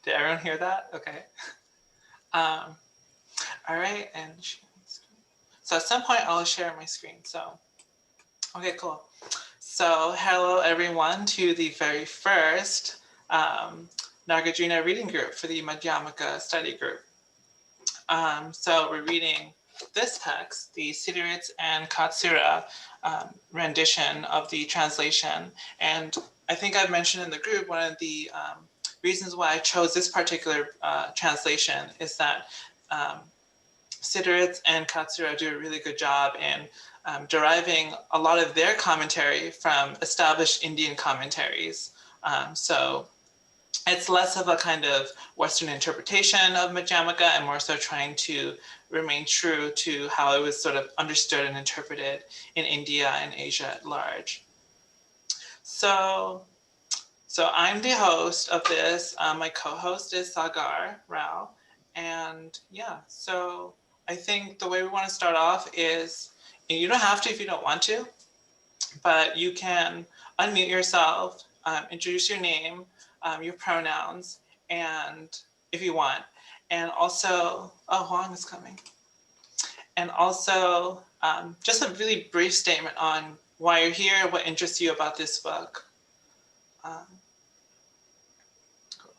Did everyone hear that? Okay. All right, and so at some point I'll share my screen. So, okay, cool. So hello everyone to the very first Nāgārjuna reading group for the Madhyamaka study group. So we're reading this text, the Siddharits and Katsura rendition of the translation. And I think I've mentioned in the group, one of the reasons why I chose this particular translation is that Siddharits and Katsura do a really good job in deriving a lot of their commentary from established Indian commentaries. So it's less of a kind of Western interpretation of Madhyamaka and more so trying to remain true to how it was sort of understood and interpreted in India and Asia at large. So I'm the host of this. My co-host is Sagar Rao. And yeah, so I think the way we want to start off is, you don't have to if you don't want to, but you can unmute yourself, introduce your name, your pronouns, and if you want, and also, oh, Huang is coming. And also just a really brief statement on why you're here, what interests you about this book. Cool.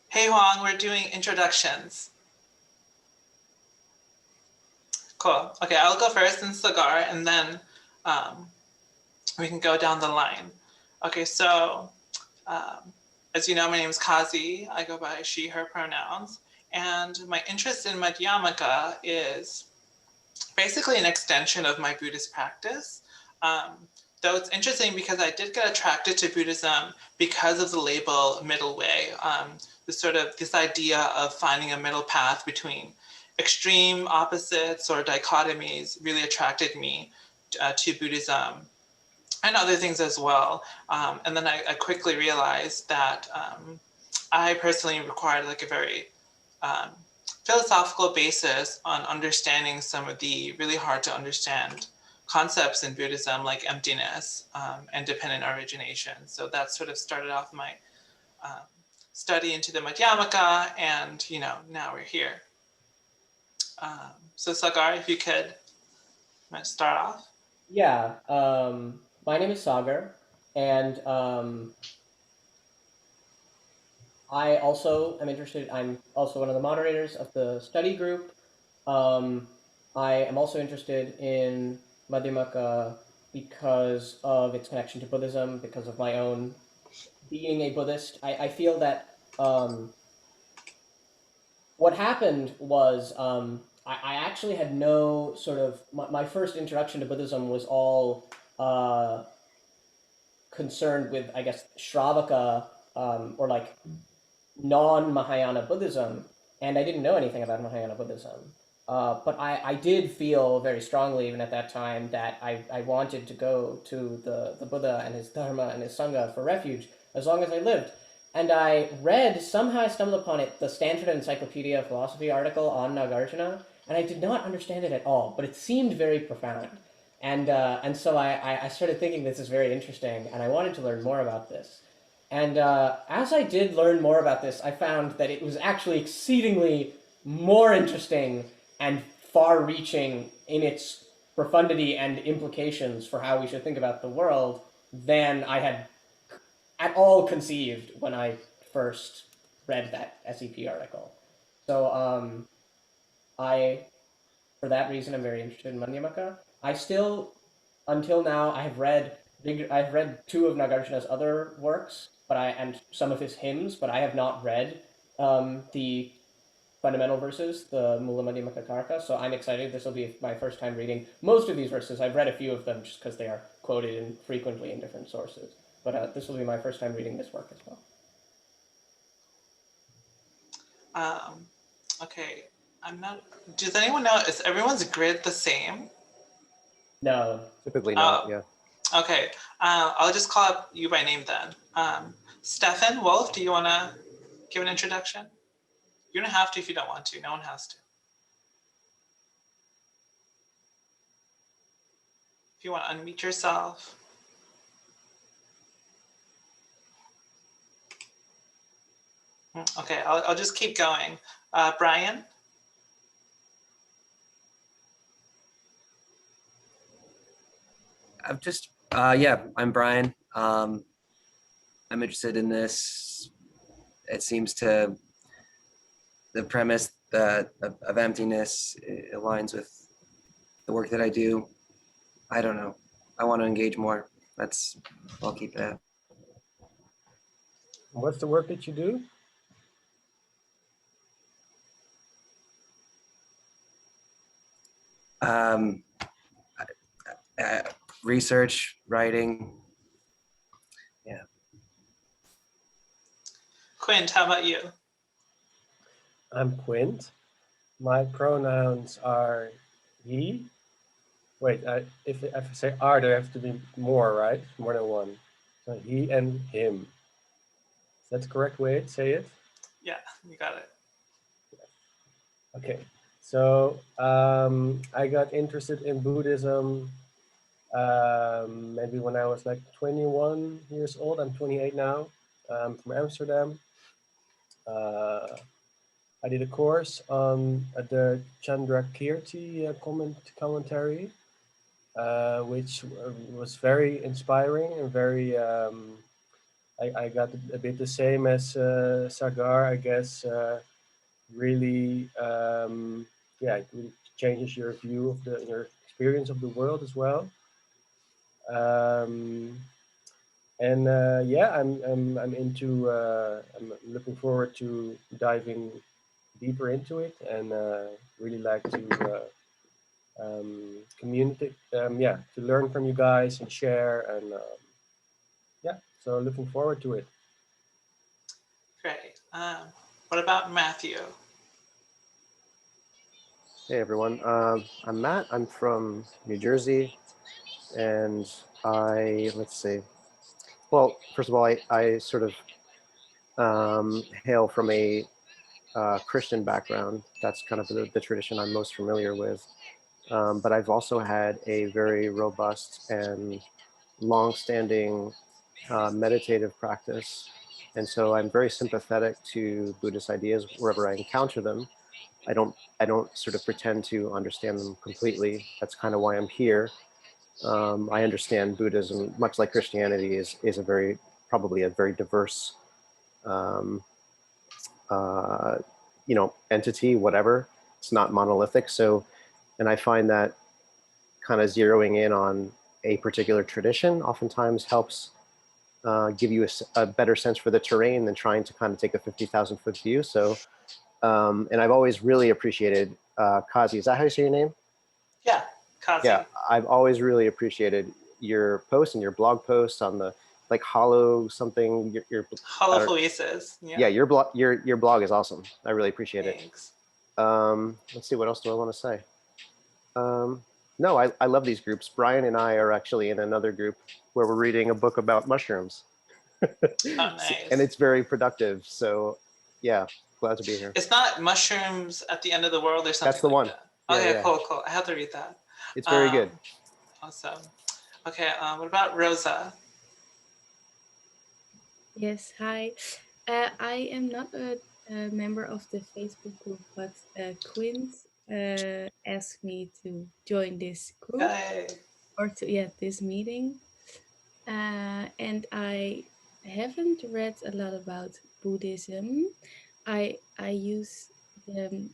Hey Huang, we're doing introductions. Cool. Okay, I'll go first and Sagar, and then we can go down the line. Okay, so as you know, my name is Kazi. I go by she, her pronouns. And my interest in Madhyamaka is basically an extension of my Buddhist practice. Though it's interesting because I did get attracted to Buddhism because of the label middle way, this idea of finding a middle path between extreme opposites or dichotomies really attracted me to Buddhism and other things as well. And then I quickly realized that I personally required like a very philosophical basis on understanding some of the really hard to understand concepts in Buddhism, like emptiness and dependent origination. So that sort of started off my study into the Madhyamaka, and now we're here. So Sagar, if you could start off. Yeah, my name is Sagar, and I also am interested. I'm also one of the moderators of the study group. Um, I am also interested in Madhyamaka because of its connection to Buddhism, because of my own being a Buddhist. I feel that what happened was I actually had no sort of my first introduction to Buddhism was all concerned with, I guess, Shravaka or like non-Mahayana Buddhism, and I didn't know anything about Mahayana Buddhism. But I did feel very strongly, even at that time, that I wanted to go to the Buddha and his Dharma and his Sangha for refuge as long as I lived. And I read, somehow I stumbled upon it, the Stanford Encyclopedia of Philosophy article on Nāgārjuna, and I did not understand it at all, but it seemed very profound. And so I started thinking this is very interesting, and I wanted to learn more about this. And as I did learn more about this, I found that it was actually exceedingly more interesting and far-reaching in its profundity and implications for how we should think about the world than I had at all conceived when I first read that SEP article. So I, for that reason, I'm very interested in Madhyamaka. I still, until now, I've read two of Nagarjuna's other works, and some of his hymns, but I have not read the fundamental verses, the Mula Madhyamaka Karka. So I'm excited. This will be my first time reading most of these verses. I've read a few of them just because they are quoted frequently in different sources. But this will be my first time reading this work as well. Okay, I'm not. Does anyone know? Is everyone's grid the same? No. Typically not. Yeah. Okay, I'll just call up you by name then. Stefan Wolf, do you want to give an introduction? You don't have to if you don't want to. No one has to. If you want to unmute yourself. Okay, I'll just keep going. Brian? I've just, yeah, I'm Brian. I'm interested in this. It seems to, the premise that of emptiness aligns with the work that I do. I don't know. I want to engage more. I'll keep that. What's the work that you do? Um, Research, writing. Yeah. Quint, how about you? I'm Quint. My pronouns are he. Wait, if I say are, there have to be more, right? More than one. So he and him. Is that the correct way to say it? Yeah, you got it. Okay. So I got interested in Buddhism maybe when I was like 21 years old. I'm 28 now. I'm from Amsterdam. I did a course on the Chandrakirti commentary, which was very inspiring and very. I got a bit the same as Sagar, I guess. Really, yeah, it really changes your view of your experience of the world as well. Um, and yeah, I'm into. I'm looking forward to diving deeper into it, and really like to communicate. Yeah, to learn from you guys and share, and yeah, so looking forward to it. Great. What about Matthew? Hey everyone, I'm Matt. I'm from New Jersey, and let's see. Well, first of all, I sort of hail from a Christian background. That's kind of the tradition I'm most familiar with. But I've also had a very robust and long-standing meditative practice, and so I'm very sympathetic to Buddhist ideas wherever I encounter them. I don't sort of pretend to understand them completely. That's kind of why I'm here. I understand Buddhism, much like Christianity, is a very probably a very diverse, um, uh, entity. Whatever, it's not monolithic. So, and I find that kind of zeroing in on a particular tradition oftentimes helps give you a better sense for the terrain than trying to kind of take a 50,000 foot view. So. And I've always really appreciated Kazi. Is that how you say your name? Yeah, Kazi. Yeah, I've always really appreciated your posts and your blog posts on the like hollow something. Your Holopoiesis. Yeah, your blog is awesome. I really appreciate Thanks. it. Let's see, what else do I want to say? No, I love these groups. Brian and I are actually in another group where we're reading a book about mushrooms. Oh, nice. And it's very productive. So, yeah, glad to be here. It's not mushrooms at the end of the world or something. That's the like one. That. Yeah, Okay, yeah. cool. I have to read that. It's very good. Awesome. Okay, what about Rosa? Yes, hi. I am not a member of the Facebook group, but Quint asked me to join this group Yay. or this meeting. And I haven't read a lot about Buddhism. I use the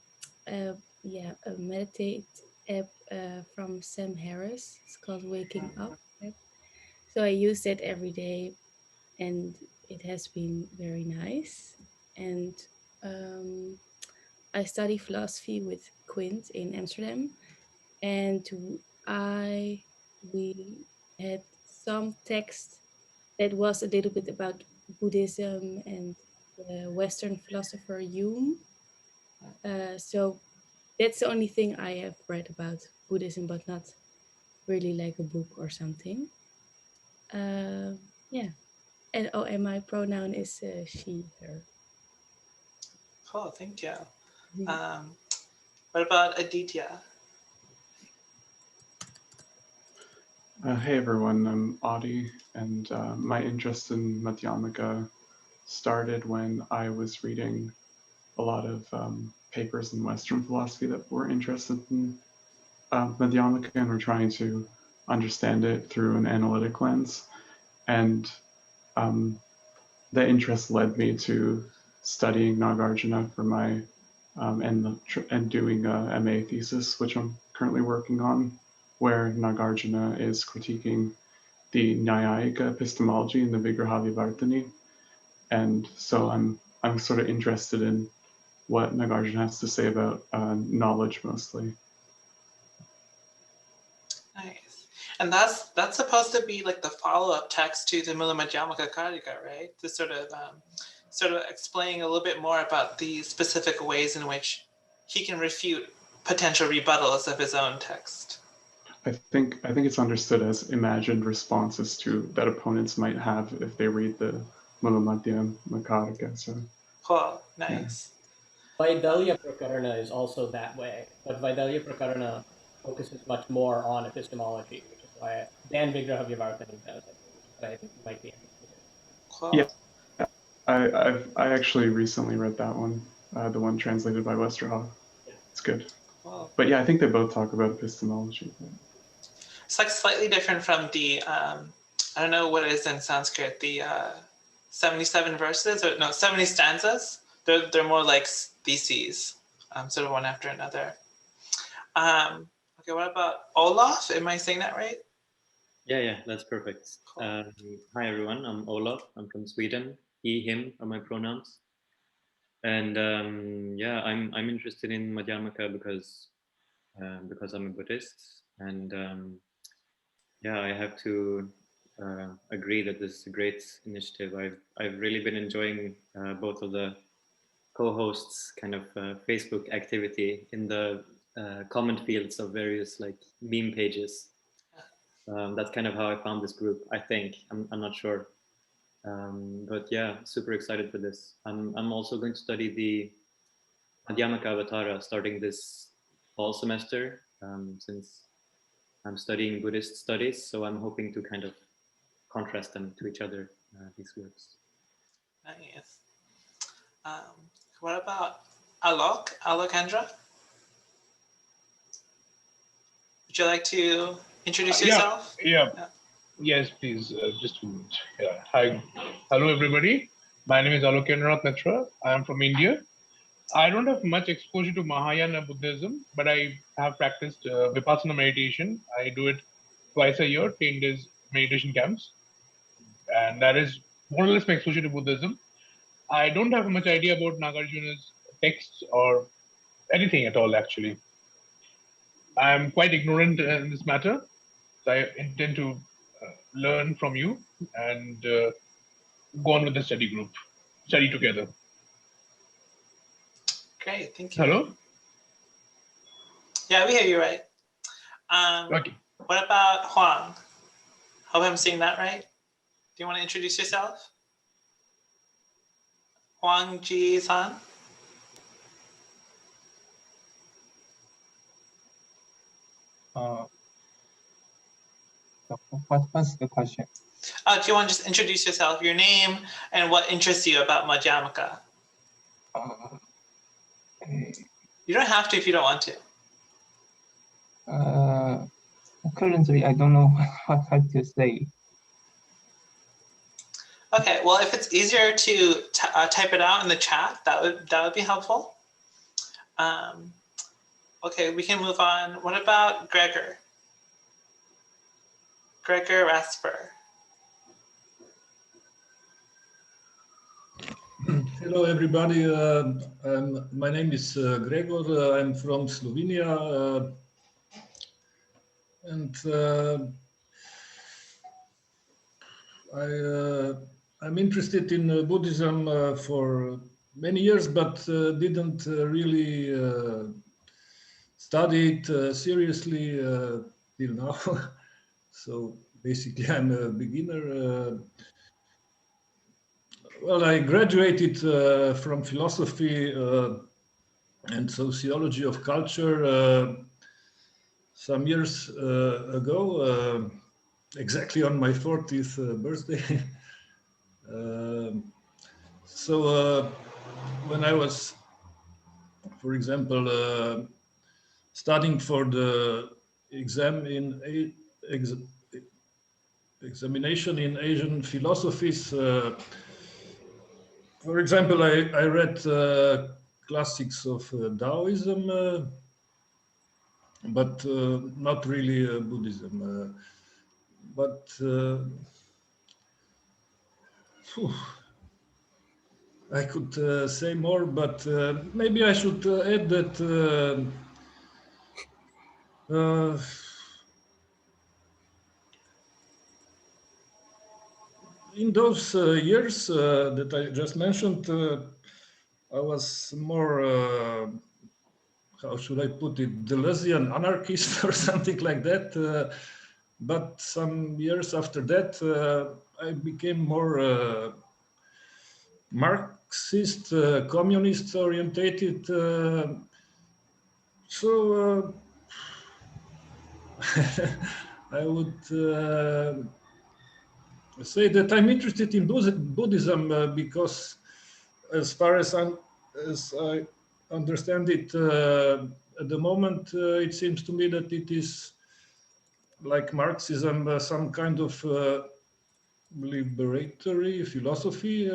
a meditate app from Sam Harris. It's called Waking Up app. So I use that every day, and it has been very nice. And um, I study philosophy with Quint in Amsterdam, and we had some text that was a little bit about Buddhism and the Western philosopher Hume. So that's the only thing I have read about Buddhism, but not really like a book or something. Yeah. And my pronoun is she, her. Cool, thank you. What about Aditya? Hey everyone, I'm Adi, and my interest in Madhyamaka started when I was reading a lot of papers in Western philosophy that were interested in Madhyamaka and were trying to understand it through an analytic lens. And that interest led me to studying Nāgārjuna for my and doing a MA thesis, which I'm currently working on, where Nāgārjuna is critiquing the Nyayika epistemology in the Vigrahavivartini. And so I'm sort of interested in what Nāgārjuna has to say about knowledge mostly. Nice. And that's supposed to be like the follow-up text to the Mula Madhyamaka Karika, right? To sort of explain a little bit more about the specific ways in which he can refute potential rebuttals of his own text. I think it's understood as imagined responses to that opponents might have if they read the Mula Madhyamaka Karika. So Cool, nice. Vaidalya Prakarana is also that way, but Vaidalya Prakarana focuses much more on epistemology, which is why Dan Vigrahavivartani does, which is what I think you might be interested in. Cool. Yeah, I actually recently read that one, the one translated by Westerhoff. It's good. Cool. But yeah, I think they both talk about epistemology. It's like slightly different from the, I don't know what it is in Sanskrit, the 77 verses, or no, 70 stanzas. They're more like theses, sort of one after another. Okay, what about Olaf? Am I saying that right? Yeah, that's perfect. Cool. Hi everyone, I'm Olaf. I'm from Sweden. He, him are my pronouns. And yeah, I'm interested in Madhyamaka because I'm a Buddhist, and yeah, I have to agree that this is a great initiative. I've really been enjoying both of the co-hosts' kind of Facebook activity in the comment fields of various like meme pages. That's kind of how I found this group. I think I'm not sure, but yeah, super excited for this. I'm also going to study the Madhyamaka Avatara starting this fall semester, since I'm studying Buddhist studies, so I'm hoping to kind of contrast them to each other, these works. Nice. What about Alokandra? Would you like to introduce yourself? Yeah. Yes, please. Just a minute. Yeah. Hi. Hello, everybody. My name is Alokendra Mitra. I am from India. I don't have much exposure to Mahayana Buddhism, but I have practiced Vipassana meditation. I do it twice a year, 10 days meditation camps. And that is more or less my exposure to Buddhism. I don't have much idea about Nāgārjuna's texts or anything at all, actually. I'm quite ignorant in this matter. So I intend to learn from you and go on with the study together. Great, thank you. Hello? Yeah, we hear you right. Okay. What about Huang? Hope I'm saying that right. Do you want to introduce yourself? Huang Ji-san? What's the question? Do you want to just introduce yourself, your name, and what interests you about Madhyamaka? You don't have to if you don't want to. Currently, I don't know what to say. Okay, well, if it's easier to type it out in the chat, that would be helpful. Okay, we can move on. What about Gregor? Gregor Rasper. Hello, everybody. My name is Gregor. I'm from Slovenia. And I'm interested in Buddhism for many years, but didn't really study it seriously till now. So basically, I'm a beginner. Well, I graduated from philosophy and sociology of culture some years ago, exactly on my 40th birthday. So when I was, for example, studying for the examination in Asian philosophies, for example, I read classics of Taoism, but not really Buddhism. But phew, I could say more, but maybe I should add that in those years that I just mentioned, I was more, how should I put it, Deleuzian anarchist or something like that. But some years after that, I became more Marxist, communist orientated. So I would say that I'm interested in Buddhism because, as far as I understand it, at the moment, it seems to me that it is like Marxism, some kind of liberatory philosophy,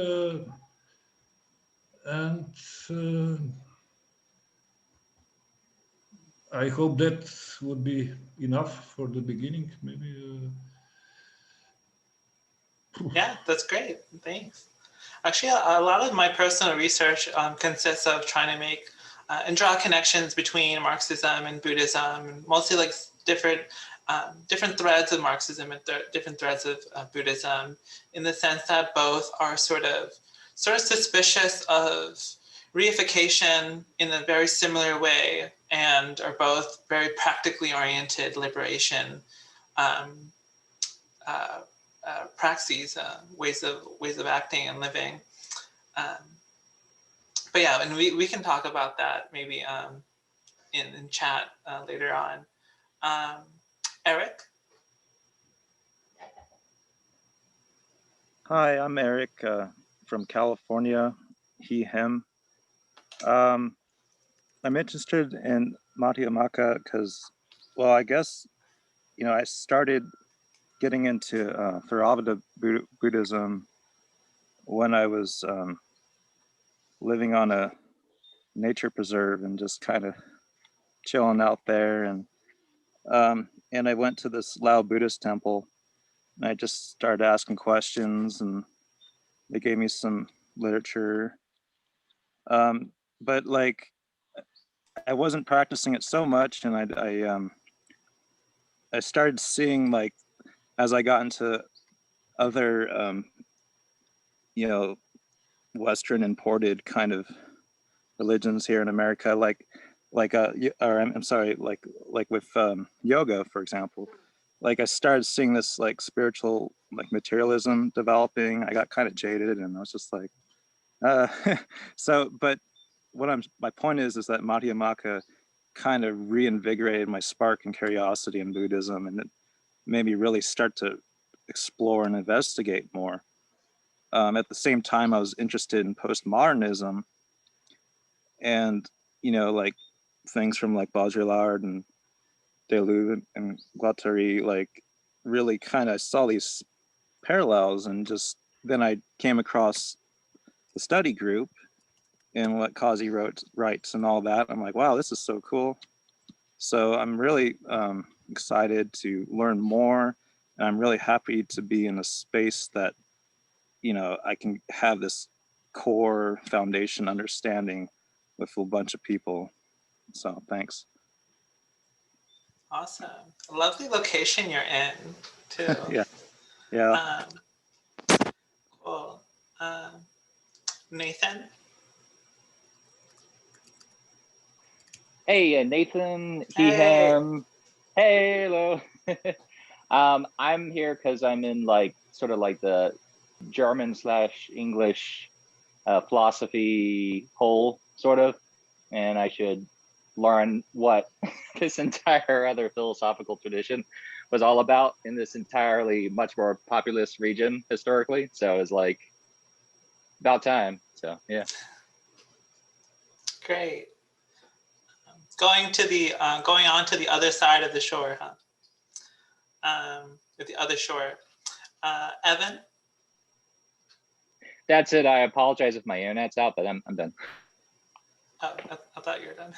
and I hope that would be enough for the beginning. Maybe. Yeah, that's great. Thanks. Actually, a lot of my personal research consists of trying to make and draw connections between Marxism and Buddhism, and mostly like different threads of Marxism and different threads of Buddhism, in the sense that both are sort of suspicious of reification in a very similar way, and are both very practically oriented liberation praxis, ways of acting and living. But yeah, and we can talk about that maybe in chat later on. Eric? Hi, I'm Eric from California, he, him. I'm interested in Madhyamaka because, well, I guess, you know, I started getting into Theravada Buddhism when I was living on a nature preserve and just kind of chilling out there. And I went to this Lao Buddhist temple and I just started asking questions and they gave me some literature. But like, I wasn't practicing it so much, and I started seeing, like, as I got into other you know, Western imported kind of religions here in America, or I'm sorry, like with yoga, for example, like I started seeing this like spiritual like materialism developing. I got kind of jaded, and I was just like, so. But my point is that Madhyamaka kind of reinvigorated my spark and curiosity in Buddhism, and it made me really start to explore and investigate more. At the same time, I was interested in postmodernism, and you know, like things from like Baudrillard and Deleuze and Guattari, like really kind of saw these parallels, and just then I came across the study group and what Kazi writes and all that. I'm like, wow, this is so cool. So I'm really excited to learn more, and I'm really happy to be in a space that, you know, I can have this core foundation understanding with a bunch of people. So thanks. Awesome. A lovely location you're in, too. Yeah. Cool. Nathan? Hey, Nathan, he, Hey. him. Hey, hello. I'm here because I'm in like sort of like the German/English philosophy hole, sort of, and I should learn what this entire other philosophical tradition was all about in this entirely much more populous region historically. So it's like about time. So yeah. Great. Going on to the other side of the shore, huh? At the other shore. Evan? That's it. I apologize if my internet's out, but I'm done. Oh, I thought you were done.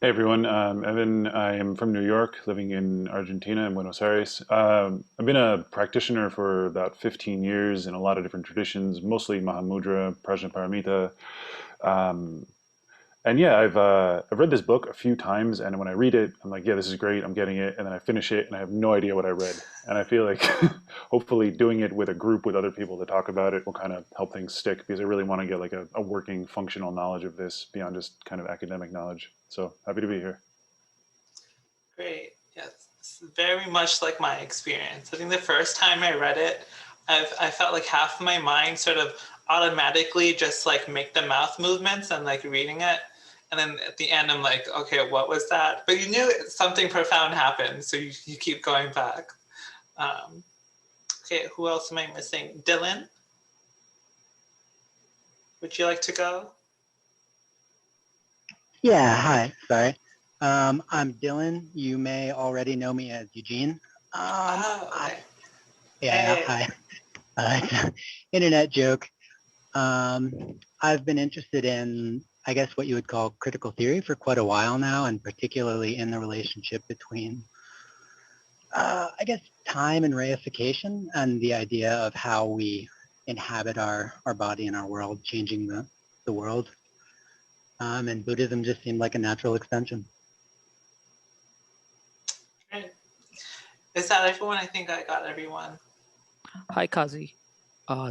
Hey everyone, Evan. I am from New York, living in Argentina, in Buenos Aires. I've been a practitioner for about 15 years in a lot of different traditions, mostly Mahamudra, Prajnaparamita. And yeah, I've read this book a few times, and when I read it, I'm like, yeah, this is great, I'm getting it, and then I finish it, and I have no idea what I read. And I feel like hopefully doing it with a group with other people to talk about it will kind of help things stick, because I really want to get like a working, functional knowledge of this beyond just kind of academic knowledge. So happy to be here. Great. Yes, it's very much like my experience. I think the first time I read it, I felt like half of my mind sort of automatically just like make the mouth movements and like reading it. And then at the end, I'm like, okay, what was that? But you knew something profound happened, so you keep going back. Okay, who else am I missing? Dylan? Would you like to go? Yeah, hi, sorry. I'm Dylan. You may already know me as Eugene. Okay. Hi. Internet joke. I've been interested in, I guess, what you would call critical theory for quite a while now, and particularly in the relationship between, I guess, time and reification, and the idea of how we inhabit our body and our world, changing the world. And Buddhism just seemed like a natural extension. Great. Is that everyone? I think I got everyone. Hi, Kazi.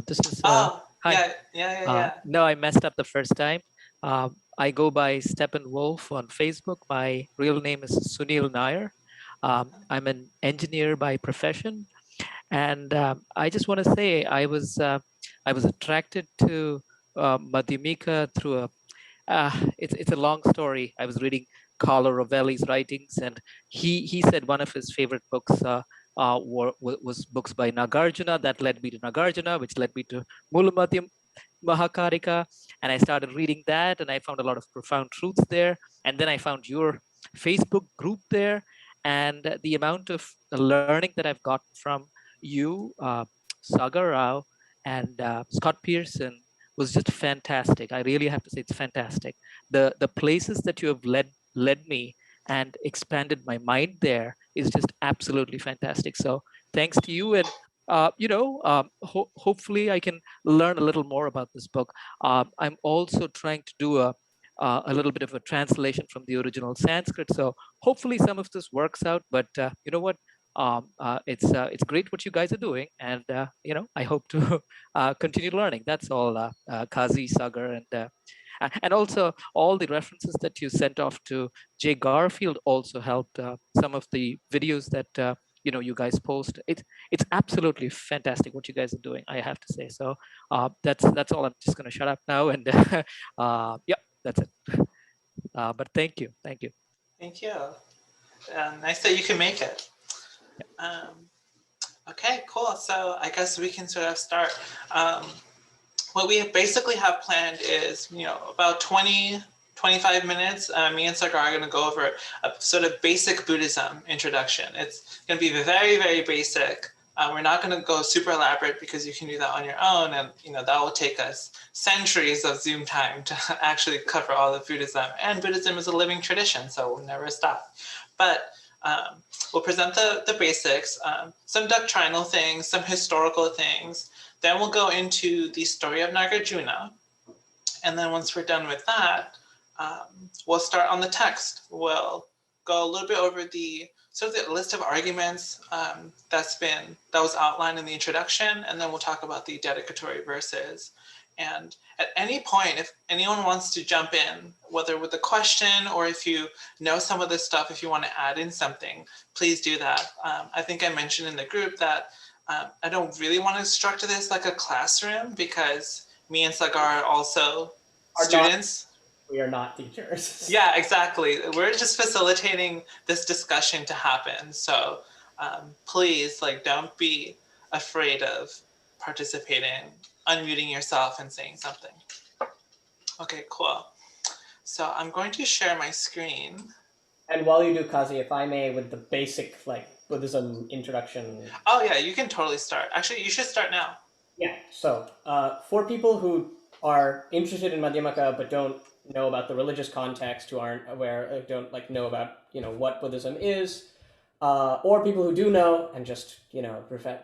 This is hi. Yeah. No, I messed up the first time. I go by Steppenwolf on Facebook. My real name is Sunil Nair. I'm an engineer by profession, and I just want to say I was attracted to Madhyamika through it's a long story. I was reading Carlo Rovelli's writings, and he said one of his favorite books was books by Nāgārjuna. That led me to Nāgārjuna, which led me to Mulamadhyam Mahakarika, and I started reading that, and I found a lot of profound truths there. And then I found your Facebook group there, and the amount of learning that I've gotten from you, Sagar Rao, and Scott Pearson was just fantastic. I really have to say it's fantastic. The places that you have led me and expanded my mind there is just absolutely fantastic. So thanks to you, and hopefully I can learn a little more about this book. I'm also trying to do a little bit of a translation from the original Sanskrit. So hopefully some of this works out. But you know what? It's great what you guys are doing, and I hope to continue learning. That's all, Kazi, Sagar, and also all the references that you sent off to Jay Garfield also helped. Some of the videos that you guys post. It's absolutely fantastic what you guys are doing, I have to say. So that's all. I'm just going to shut up now, and yeah, that's it. But thank you. Thank you. Nice that you can make it. Okay, cool. So I guess we can sort of start. What we basically have planned is, about 25 minutes. Me and Sagar are going to go over a sort of basic Buddhism introduction. It's going to be very, very basic. We're not going to go super elaborate because you can do that on your own, and that will take us centuries of Zoom time to actually cover all of Buddhism. And Buddhism is a living tradition, so we'll never stop. But we'll present the basics, some doctrinal things, some historical things. Then we'll go into the story of Nāgārjuna. And then once we're done with that, we'll start on the text. We'll go a little bit over the list of arguments that was outlined in the introduction, and then we'll talk about the dedicatory verses. And at any point, if anyone wants to jump in, whether with a question or if you know some of this stuff, if you want to add in something, please do that. I think I mentioned in the group that I don't really want to structure this like a classroom, because me and Sagar are also students. We are not teachers. Yeah, exactly. We're just facilitating this discussion to happen. So please, don't be afraid of participating. unmuting yourself and saying something. Okay, cool. So I'm going to share my screen. And while you do, Kazi, if I may, with the basic like Buddhism introduction. Oh yeah, you can totally start. Actually, you should start now. Yeah. So for people who are interested in Madhyamaka but don't know about the religious context, who aren't aware, don't like know about what Buddhism is, or people who do know and just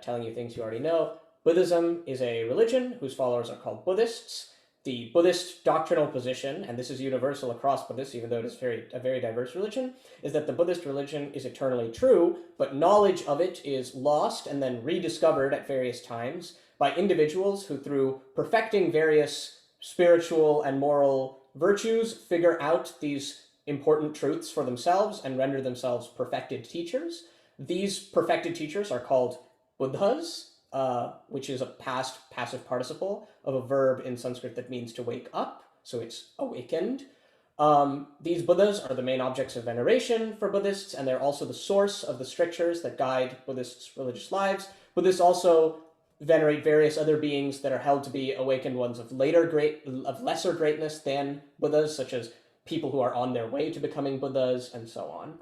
telling you things you already know, Buddhism is a religion whose followers are called Buddhists. The Buddhist doctrinal position, and this is universal across Buddhists, even though it is a very diverse religion, is that the Buddhist religion is eternally true, but knowledge of it is lost and then rediscovered at various times by individuals who, through perfecting various spiritual and moral virtues, figure out these important truths for themselves and render themselves perfected teachers. These perfected teachers are called Buddhas, which is a past passive participle of a verb in Sanskrit that means to wake up, so it's awakened. These Buddhas are the main objects of veneration for Buddhists, and they're also the source of the strictures that guide Buddhists' religious lives. Buddhists also venerate various other beings that are held to be awakened ones of lesser greatness than Buddhas, such as people who are on their way to becoming Buddhas, and so on.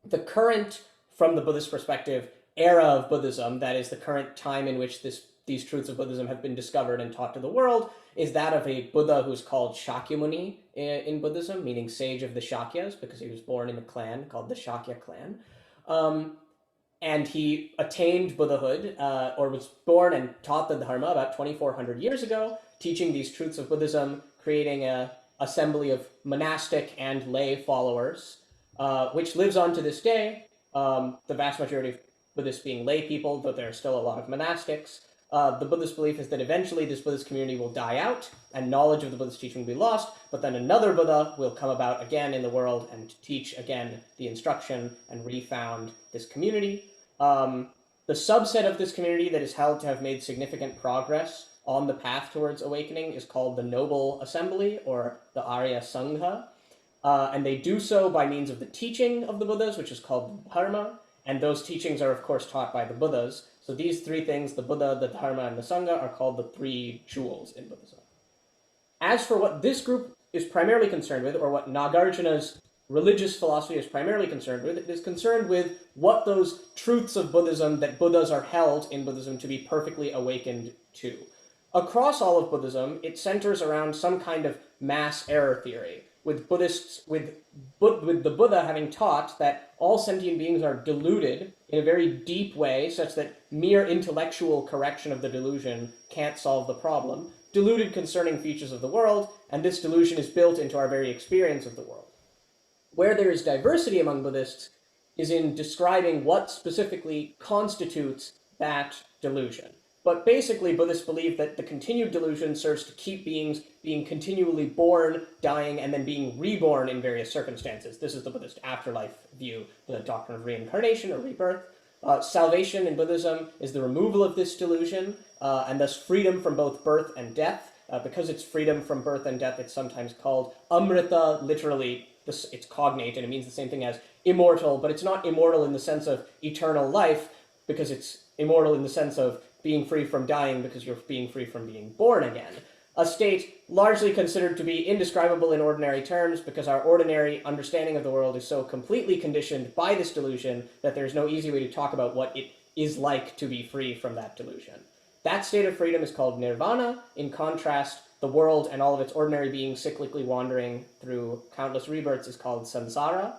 The current, from the Buddhist perspective, era of Buddhism, that is the current time in which these truths of Buddhism have been discovered and taught to the world, is that of a Buddha who's called Shakyamuni in Buddhism, meaning sage of the Shakyas, because he was born in a clan called the Shakya clan. And he attained Buddhahood, or was born and taught the Dharma about 2,400 years ago, teaching these truths of Buddhism, creating an assembly of monastic and lay followers, which lives on to this day. The vast majority of Buddhists being lay people, though there are still a lot of monastics. The Buddhist belief is that eventually this Buddhist community will die out and knowledge of the Buddhist teaching will be lost, but then another Buddha will come about again in the world and teach again the instruction and refound this community. The subset of this community that is held to have made significant progress on the path towards awakening is called the Noble Assembly, or the Arya Sangha. And they do so by means of the teaching of the Buddhas, which is called Dharma. And those teachings are, of course, taught by the Buddhas. So these three things, the Buddha, the Dharma, and the Sangha, are called the three jewels in Buddhism. As for what this group is primarily concerned with, or what Nāgārjuna's religious philosophy is primarily concerned with, it is concerned with what those truths of Buddhism that Buddhas are held in Buddhism to be perfectly awakened to. Across all of Buddhism, it centers around some kind of mass error theory, with Buddhists, with the Buddha having taught that all sentient beings are deluded in a very deep way, such that mere intellectual correction of the delusion can't solve the problem, deluded concerning features of the world, and this delusion is built into our very experience of the world. Where there is diversity among Buddhists is in describing what specifically constitutes that delusion. But basically, Buddhists believe that the continued delusion serves to keep beings being continually born, dying, and then being reborn in various circumstances. This is the Buddhist afterlife view, the doctrine of reincarnation or rebirth. Salvation in Buddhism is the removal of this delusion, and thus freedom from both birth and death. Because it's freedom from birth and death, it's sometimes called Amrita, literally, it's cognate, and it means the same thing as immortal, but it's not immortal in the sense of eternal life, because it's immortal in the sense of being free from dying, because you're being free from being born again. A state largely considered to be indescribable in ordinary terms, because our ordinary understanding of the world is so completely conditioned by this delusion that there's no easy way to talk about what it is like to be free from that delusion. That state of freedom is called nirvana. In contrast, the world and all of its ordinary beings cyclically wandering through countless rebirths is called samsara.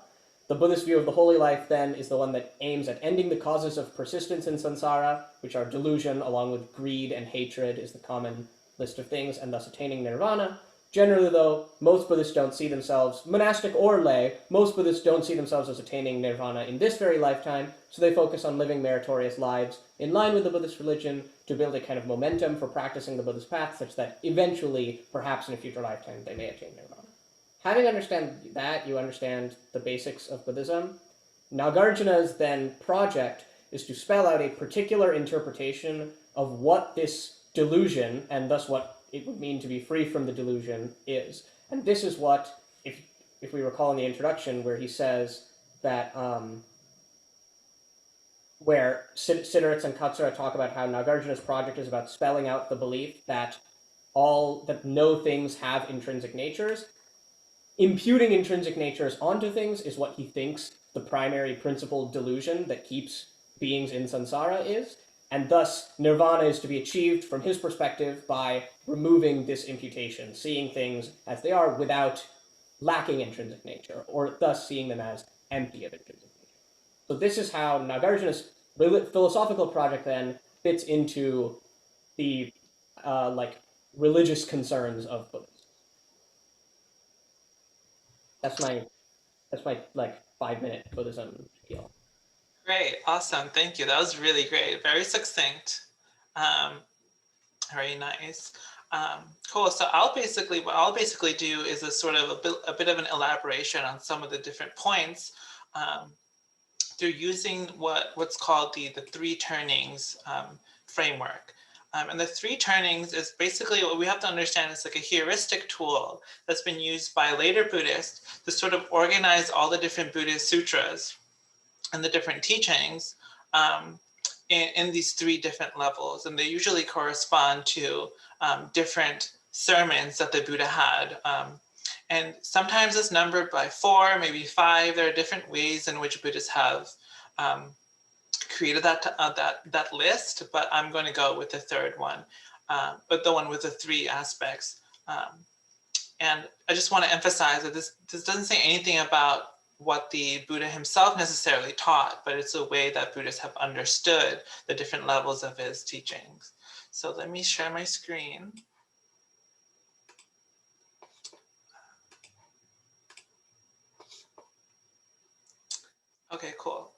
The Buddhist view of the holy life, then, is the one that aims at ending the causes of persistence in samsara, which are delusion, along with greed and hatred is the common list of things, and thus attaining nirvana. Generally, though, most Buddhists don't see themselves, monastic or lay, most Buddhists don't see themselves as attaining nirvana in this very lifetime, so they focus on living meritorious lives in line with the Buddhist religion to build a kind of momentum for practicing the Buddhist path, such that eventually, perhaps in a future lifetime, they may attain nirvana. Having understand that, you understand the basics of Buddhism. Nāgārjuna's then project is to spell out a particular interpretation of what this delusion, and thus what it would mean to be free from the delusion, is. And this is what, if we recall in the introduction, where he says that where Siddhartha and Katsura talk about how Nagarjuna's project is about spelling out the belief that no things have intrinsic natures. Imputing intrinsic natures onto things is what he thinks the primary principal delusion that keeps beings in samsara is, and thus nirvana is to be achieved from his perspective by removing this imputation, seeing things as they are without lacking intrinsic nature, or thus seeing them as empty of intrinsic nature. So this is how Nagarjuna's philosophical project then fits into the religious concerns of Buddhism. That's my 5-minute Buddhism spiel. Great, awesome, thank you. That was really great, very succinct, very nice. Cool. So what I'll basically do is a sort of a bit of an elaboration on some of the different points through using what's called the three turnings framework. And the three turnings is basically what we have to understand is like a heuristic tool that's been used by later Buddhists to sort of organize all the different Buddhist sutras and the different teachings in these three different levels. And they usually correspond to different sermons that the Buddha had. And sometimes it's numbered by 4, maybe 5. There are different ways in which Buddhists have created that list, but I'm going to go with the third one, but the one with the 3 aspects. And I just want to emphasize that this doesn't say anything about what the Buddha himself necessarily taught, but it's a way that Buddhists have understood the different levels of his teachings. So let me share my screen. Okay, cool.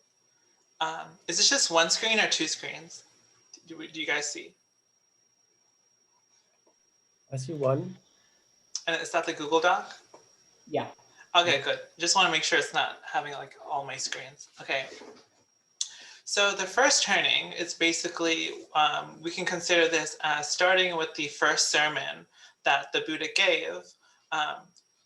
Is this just one screen or 2 screens? Do you guys see? I see one. And is that the Google Doc? Yeah. Okay, good. Just want to make sure it's not having like all my screens. Okay. So the first turning is basically, we can consider this as starting with the first sermon that the Buddha gave,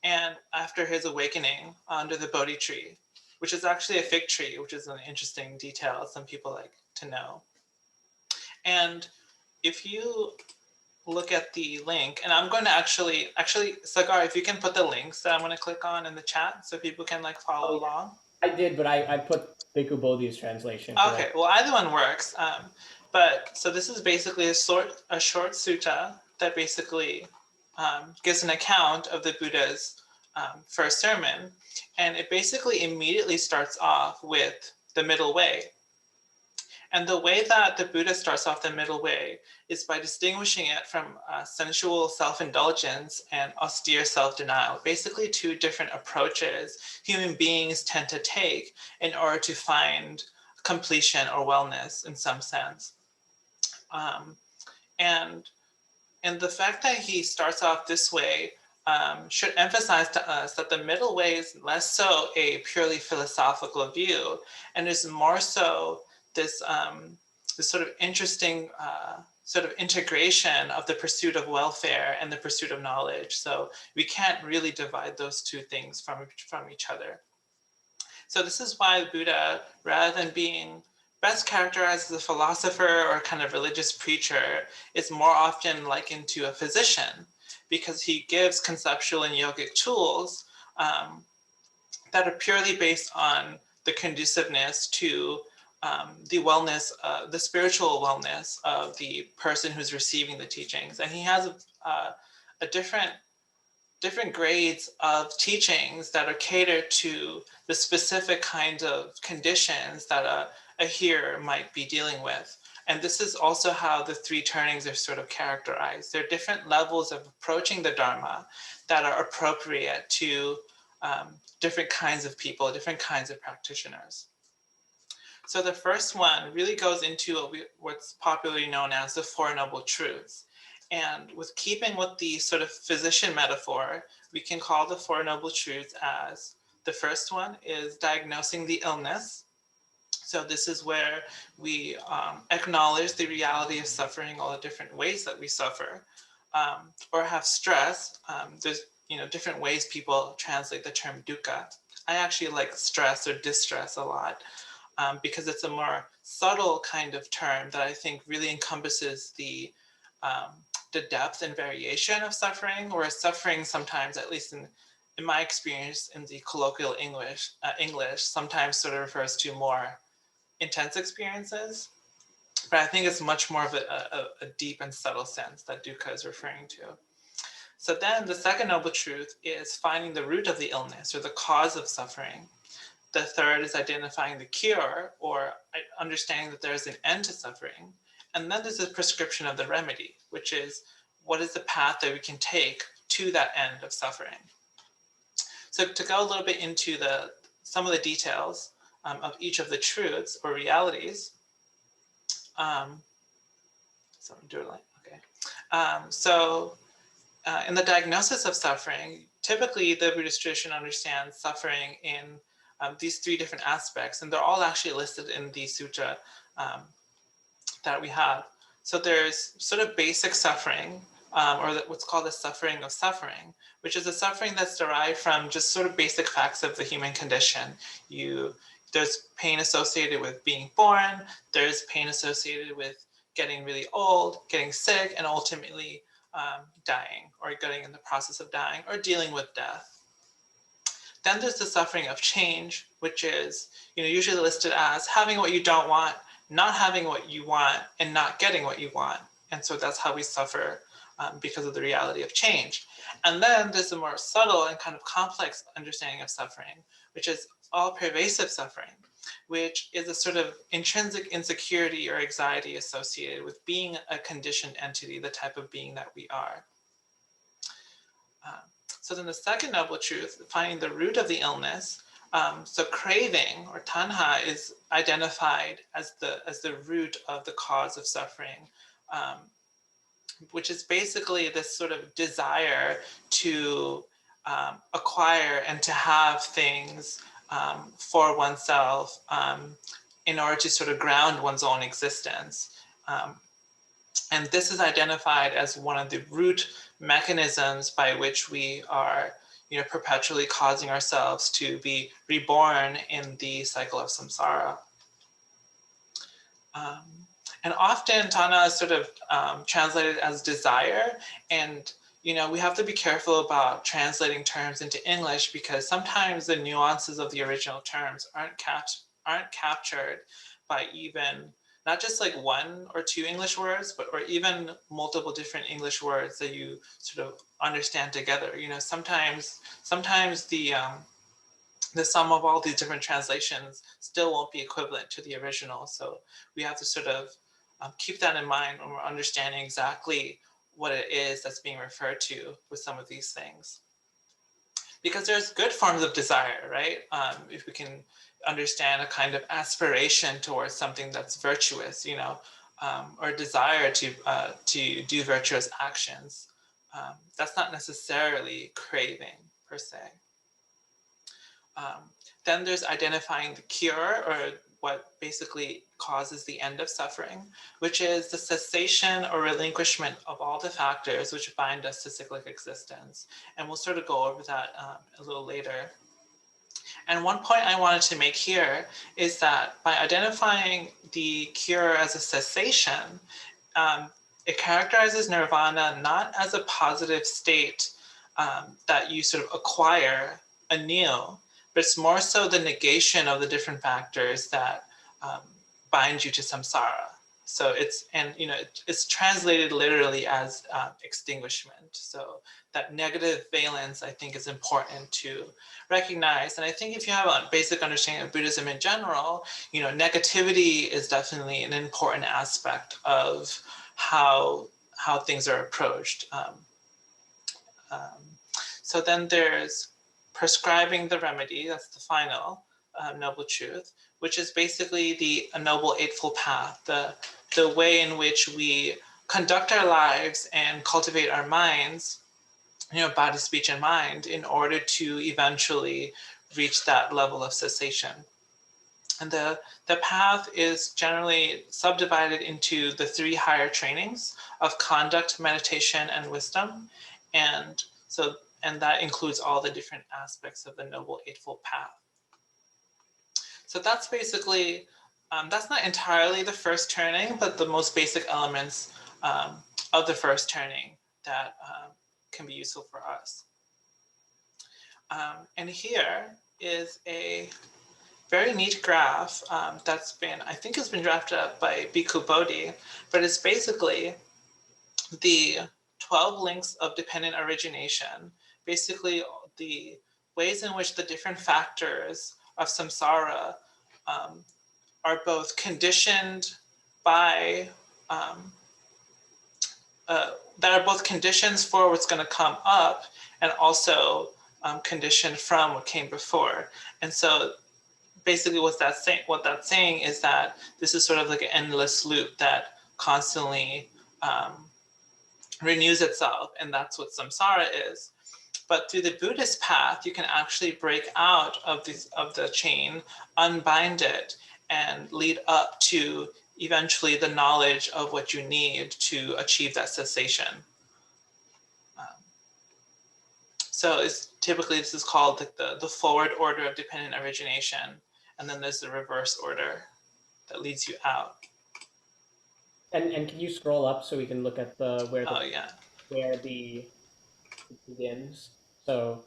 and after his awakening under the Bodhi tree, which is actually a fig tree, which is an interesting detail some people like to know. And if you look at the link, and I'm going to actually, Sagar, if you can put the links that I'm going to click on in the chat so people can like follow along. I did, but I put Bhikkhu Bodhi's translation. Okay, well, either one works. But so this is basically a short sutta that basically gives an account of the Buddha's first sermon. And it basically immediately starts off with the middle way. And the way that the Buddha starts off the middle way is by distinguishing it from sensual self-indulgence and austere self-denial, basically 2 different approaches human beings tend to take in order to find completion or wellness in some sense. And the fact that he starts off this way should emphasize to us that the middle way is less so a purely philosophical view and is more so this sort of interesting sort of integration of the pursuit of welfare and the pursuit of knowledge. So we can't really divide those 2 things from each other. So this is why the Buddha, rather than being best characterized as a philosopher or kind of religious preacher, is more often likened to a physician, because he gives conceptual and yogic tools that are purely based on the conduciveness to the wellness, the spiritual wellness of the person who's receiving the teachings. And he has a different grades of teachings that are catered to the specific kinds of conditions that a hearer might be dealing with. And this is also how the 3 turnings are sort of characterized. There are different levels of approaching the Dharma that are appropriate to different kinds of people, different kinds of practitioners. So the first one really goes into what's popularly known as the 4 Noble Truths. And with keeping with the sort of physician metaphor, we can call the 4 Noble Truths as, the first one is diagnosing the illness. So this is where we acknowledge the reality of suffering, all the different ways that we suffer, or have stress. There's different ways people translate the term dukkha. I actually like stress or distress a lot. because it's a more subtle kind of term that I think really encompasses the depth and variation of suffering, whereas suffering sometimes, at least in my experience in the colloquial English, sometimes sort of refers to more intense experiences. But I think it's much more of a deep and subtle sense that dukkha is referring to. So then the second noble truth is finding the root of the illness or the cause of suffering. The third is identifying the cure or understanding that there is an end to suffering. And then there's a prescription of the remedy, which is what is the path that we can take to that end of suffering. So to go a little bit into some of the details of each of the truths or realities. In the diagnosis of suffering, typically the Buddhist tradition understands suffering in these three different aspects, and they're all actually listed in the sutra that we have. So there's sort of basic suffering, or what's called the suffering of suffering, which is a suffering that's derived from just sort of basic facts of the human condition. There's pain associated with being born, there's pain associated with getting really old, getting sick, and ultimately dying, or getting in the process of dying, or dealing with death. Then there's the suffering of change, which is usually listed as having what you don't want, not having what you want, and not getting what you want. And so that's how we suffer because of the reality of change. And then there's a more subtle and kind of complex understanding of suffering, which is all pervasive suffering, which is a sort of intrinsic insecurity or anxiety associated with being a conditioned entity, the type of being that we are. So then the second noble truth, finding the root of the illness. So craving or tanha is identified as the root of the cause of suffering, which is basically this sort of desire to acquire and to have things for oneself in order to sort of ground one's own existence. And this is identified as one of the root mechanisms by which we are perpetually causing ourselves to be reborn in the cycle of samsara. And often tanha is sort of translated as desire, and we have to be careful about translating terms into English because sometimes the nuances of the original terms aren't captured by even not just like one or two English words, or even multiple different English words that you sort of understand together. Sometimes the sum of all these different translations still won't be equivalent to the original. So we have to sort of keep that in mind when we're understanding exactly what it is that's being referred to with some of these things. Because there's good forms of desire, right? If we can understand a kind of aspiration towards something that's virtuous, or desire to do virtuous actions. That's not necessarily craving per se. Then there's identifying the cure, or what basically causes the end of suffering, which is the cessation or relinquishment of all the factors which bind us to cyclic existence. And we'll sort of go over that a little later. And one point I wanted to make here is that by identifying the cure as a cessation, it characterizes nirvana not as a positive state that you sort of acquire anew, but it's more so the negation of the different factors that bind you to samsara. So it's translated literally as extinguishment. So that negative valence, I think, is important to recognize. And I think if you have a basic understanding of Buddhism in general, negativity is definitely an important aspect of how things are approached. So then there's prescribing the remedy, that's the final noble truth, which is basically the Noble Eightfold Path, the way in which we conduct our lives and cultivate our minds, body, speech, and mind, in order to eventually reach that level of cessation. And the path is generally subdivided into the three higher trainings of conduct, meditation, and wisdom. And that includes all the different aspects of the Noble Eightfold Path. So that's basically, that's not entirely the first turning, but the most basic elements of the first turning that can be useful for us. And here is a very neat graph that's been, I think has been drafted up by Bhikkhu Bodhi, but it's basically the 12 links of dependent origination, basically the ways in which the different factors of samsara are both conditioned by, that are both conditions for what's going to come up and also conditioned from what came before. And so basically what that's saying is that this is sort of like an endless loop that constantly renews itself, and that's what samsara is. But through the Buddhist path, you can actually break out of the chain, unbind it, and lead up to eventually the knowledge of what you need to achieve that cessation. So it's typically, this is called the forward order of dependent origination, and then there's the reverse order that leads you out. And can you scroll up so we can look at the where the it begins? So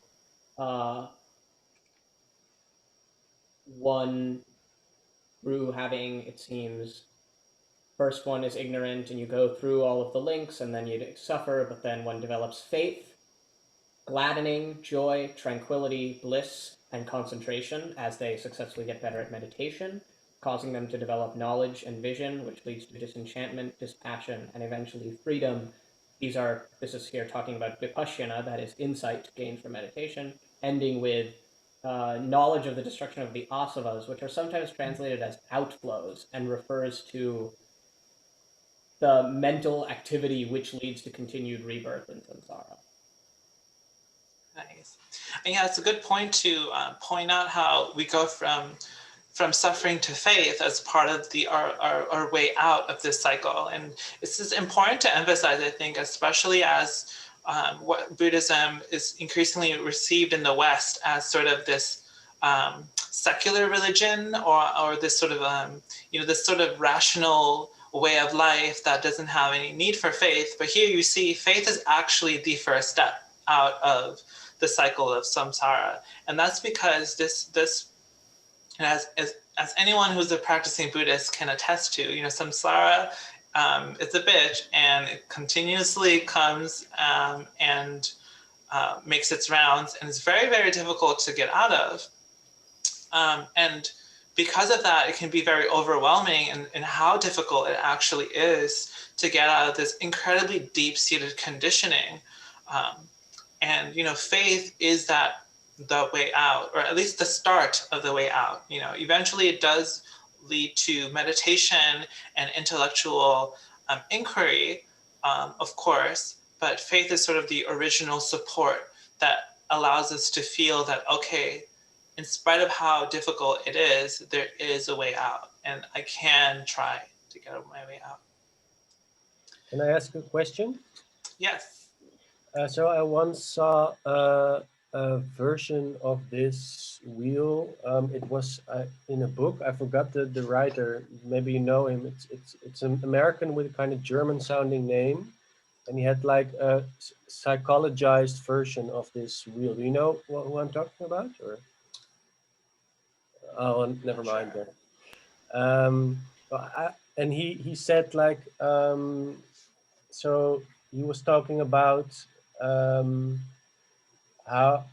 one through having, it seems, first one is ignorant, and you go through all of the links, and then you suffer, but then one develops faith, gladdening, joy, tranquility, bliss, and concentration as they successfully get better at meditation, causing them to develop knowledge and vision, which leads to disenchantment, dispassion, and eventually freedom. This is here talking about vipassana, that is insight gained from meditation, ending with knowledge of the destruction of the asavas, which are sometimes translated as outflows and refers to the mental activity which leads to continued rebirth in samsara. Nice. And yeah, it's a good point to point out how we go from suffering to faith as part of our way out of this cycle. And this is important to emphasize, I think, especially as what Buddhism is increasingly received in the West as sort of this secular religion, or this sort of this sort of rational way of life that doesn't have any need for faith. But here you see faith is actually the first step out of the cycle of samsara. And that's because this as anyone who's a practicing Buddhist can attest to, samsara is a bitch, and it continuously comes and makes its rounds, and it's very, very difficult to get out of. And because of that, it can be very overwhelming in how difficult it actually is to get out of this incredibly deep-seated conditioning. And faith is the way out, or at least the start of the way out. Eventually it does lead to meditation and intellectual inquiry, of course, but faith is sort of the original support that allows us to feel that, okay, in spite of how difficult it is, there is a way out, and I can try to get my way out. Can I ask a question? Yes. So I once saw a version of this wheel. It was in a book. I forgot the writer. Maybe you know him. It's an American with a kind of German-sounding name, and he had like a psychologized version of this wheel. Do you know who I'm talking about? Or oh, never mind then. And he said like so he was talking about how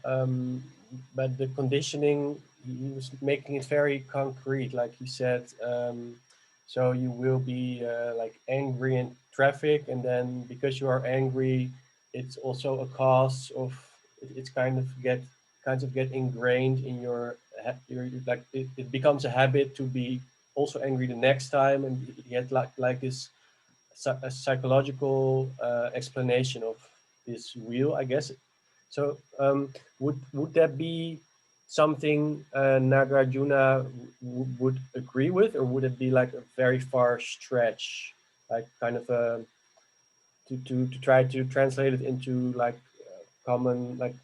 but the conditioning, he was making it very concrete, like he said, so you will be like angry in traffic, and then because you are angry, it's also a cause of, it's kind of get ingrained in your like it becomes a habit to be also angry the next time, and he had like this a psychological explanation of this wheel, I guess. So would that be something Nāgārjuna would agree with, or would it be like a very far stretch, like kind of a to try to translate it into like common, like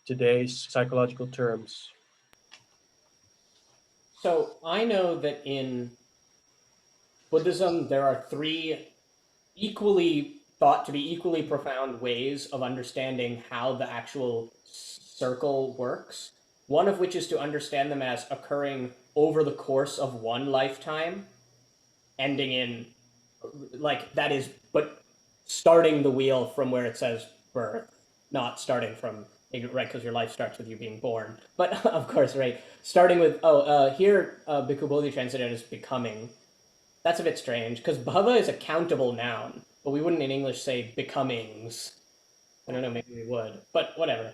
today's psychological terms? So I know that in Buddhism, there are three equally thought to be equally profound ways of understanding how the actual circle works. One of which is to understand them as occurring over the course of one lifetime, ending in, like, that is, but starting the wheel from where it says birth, not starting from, right, because your life starts with you being born. But of course, right, starting with, here, Bhikkhu Bodhi translated as becoming. That's a bit strange, because bhava is a countable noun, but we wouldn't in English say becomings. I don't know, maybe we would, but whatever.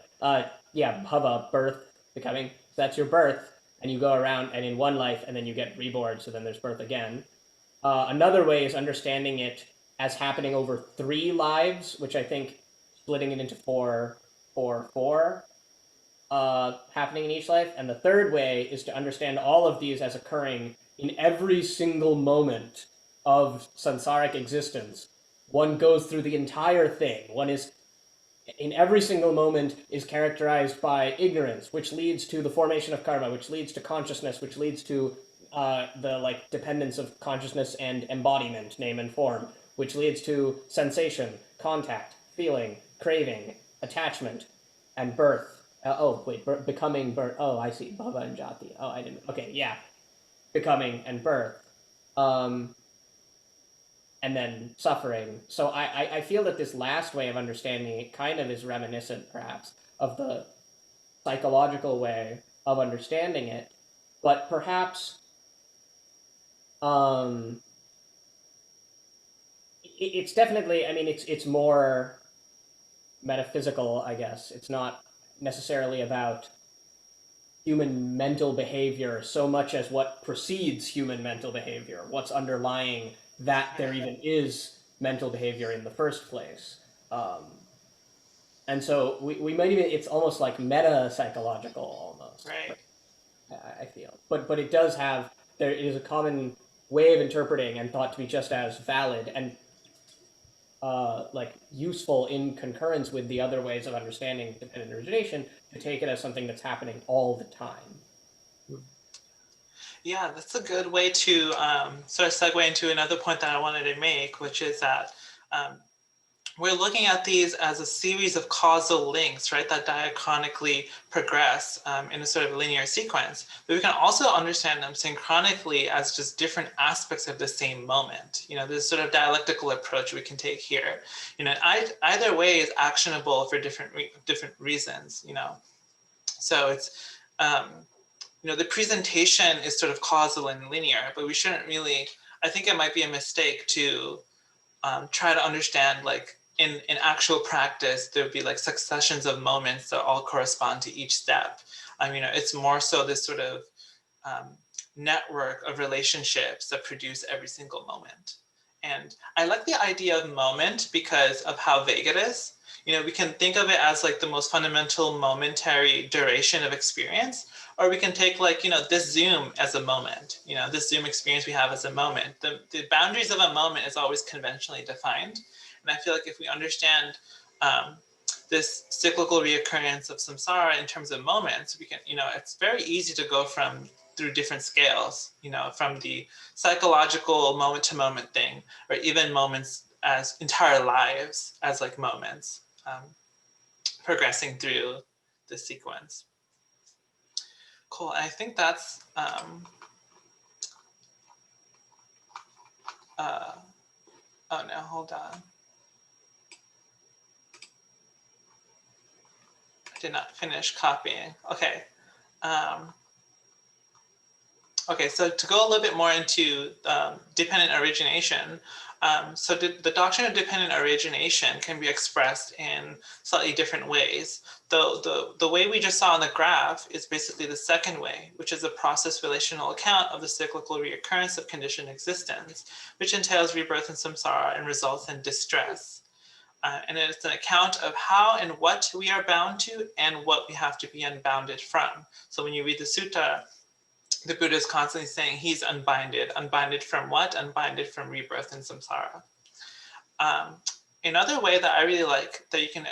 Yeah, bhava, birth, becoming. So that's your birth, and you go around, and in one life, and then you get reborn, so then there's birth again. Another way is understanding it as happening over 3 lives, which I think splitting it into 4, happening in each life. And the third way is to understand all of these as occurring in every single moment of samsaric existence. One goes through the entire thing. One is, in every single moment, is characterized by ignorance, which leads to the formation of karma, which leads to consciousness, which leads to the dependence of consciousness and embodiment, name and form, which leads to sensation, contact, feeling, craving, attachment, and birth. Becoming, birth. Oh, I see. Bhava and jati. Oh, I didn't. Okay, yeah. Becoming and birth. And then suffering. So I feel that this last way of understanding it kind of is reminiscent, perhaps, of the psychological way of understanding it, but perhaps it's definitely, I mean, it's more metaphysical, I guess. It's not necessarily about human mental behavior so much as what precedes human mental behavior, what's underlying that there even is mental behavior in the first place. And so we might even, it's almost like meta-psychological almost. Right. I feel. But it does have, there is a common way of interpreting and thought to be just as valid and useful in concurrence with the other ways of understanding dependent origination, to take it as something that's happening all the time. Yeah, that's a good way to sort of segue into another point that I wanted to make, which is that we're looking at these as a series of causal links, right, that diachronically progress in a sort of linear sequence. But we can also understand them synchronically as just different aspects of the same moment. You know, this sort of dialectical approach we can take here. You know, either way is actionable for different reasons. You know, so it's you know, the presentation is sort of causal and linear, but we shouldn't really. I think it might be a mistake to try to understand, like, in actual practice, there would be like successions of moments that all correspond to each step. I mean, it's more so this sort of network of relationships that produce every single moment. And I like the idea of moment because of how vague it is. You know, we can think of it as like the most fundamental momentary duration of experience, or we can take, like, you know, this Zoom as a moment, you know, this Zoom experience we have as a moment. The boundaries of a moment is always conventionally defined. And I feel like if we understand this cyclical reoccurrence of samsara in terms of moments, we can, you know, it's very easy to go through different scales, you know, from the psychological moment to moment thing, or even moments as entire lives as like moments, progressing through the sequence. Cool. I think that's oh no, hold on. I did not finish copying. Okay. Okay, so to go a little bit more into dependent origination, so the doctrine of dependent origination can be expressed in slightly different ways. The way we just saw on the graph is basically the second way, which is a process relational account of the cyclical reoccurrence of conditioned existence, which entails rebirth in samsara and results in distress. And it's an account of how and what we are bound to and what we have to be unbounded from. So when you read the sutta, the Buddha is constantly saying he's unbinded. Unbinded from what? Unbinded from rebirth and samsara. Another way that I really like that you can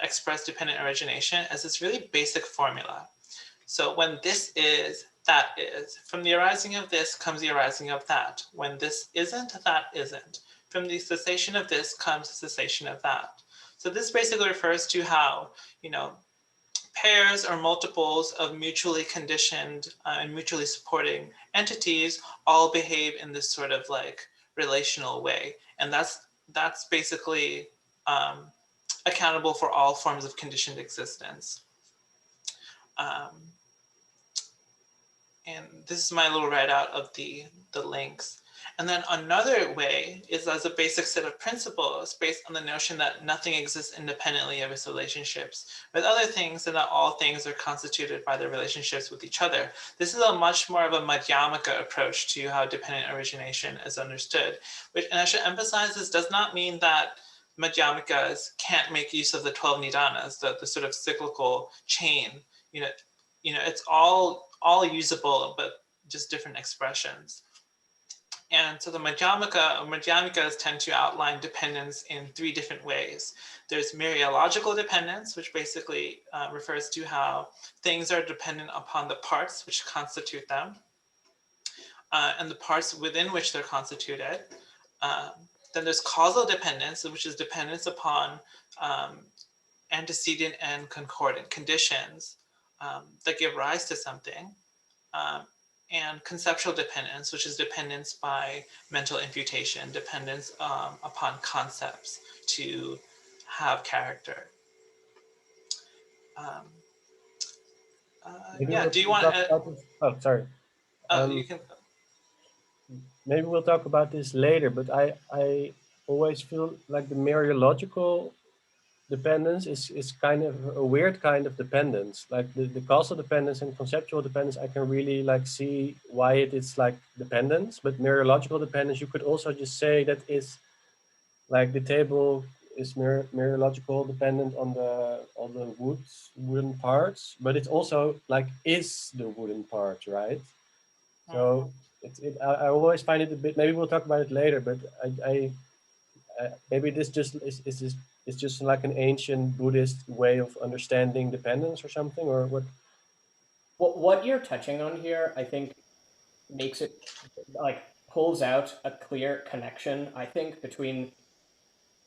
express dependent origination is this really basic formula. So when this is, that is. From the arising of this comes the arising of that. When this isn't, that isn't. From the cessation of this comes the cessation of that. So this basically refers to how, pairs or multiples of mutually conditioned and mutually supporting entities all behave in this sort of like relational way. And that's basically accountable for all forms of conditioned existence. And this is my little write out of the links. And then another way is as a basic set of principles based on the notion that nothing exists independently of its relationships with other things and that all things are constituted by their relationships with each other. This is a much more of a Madhyamaka approach to how dependent origination is understood, which, and I should emphasize, this does not mean that Madhyamikas can't make use of the 12 nidanas, the sort of cyclical chain. It's all usable, but just different expressions. And so the Madhyamikas tend to outline dependence in 3 different ways. There's mereological dependence, which basically refers to how things are dependent upon the parts which constitute them, and the parts within which they're constituted. Then there's causal dependence, which is dependence upon antecedent and concordant conditions that give rise to something. And conceptual dependence, which is dependence by mental imputation, dependence upon concepts to have character. Yeah, do you want to? Oh, sorry. You can. Maybe we'll talk about this later, but I always feel like the mereological dependence is kind of a weird kind of dependence. Like the causal dependence and conceptual dependence, I can really like see why it is like dependence, but mereological dependence, you could also just say that is like the table is mereological dependent on the wooden parts, but it's also like is the wooden part, right? So I always find it a bit, maybe we'll talk about it later, but I maybe this just is just like an ancient Buddhist way of understanding dependence or something, or what? What you're touching on here, I think, makes it like pulls out a clear connection, I think, between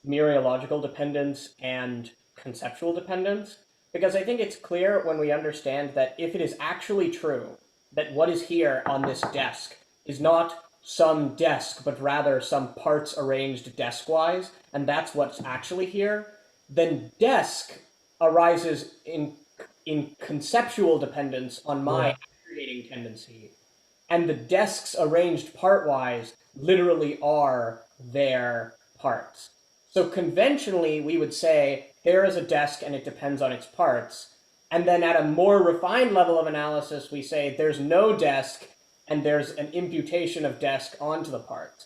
mereological dependence and conceptual dependence, because I think it's clear when we understand that if it is actually true that what is here on this desk is not some desk, but rather some parts arranged desk-wise, and that's what's actually here, then desk arises in conceptual dependence on my aggregating tendency, and the desks arranged part-wise literally are their parts. So conventionally, we would say there is a desk and it depends on its parts. And then at a more refined level of analysis, we say there's no desk and there's an imputation of desk onto the part.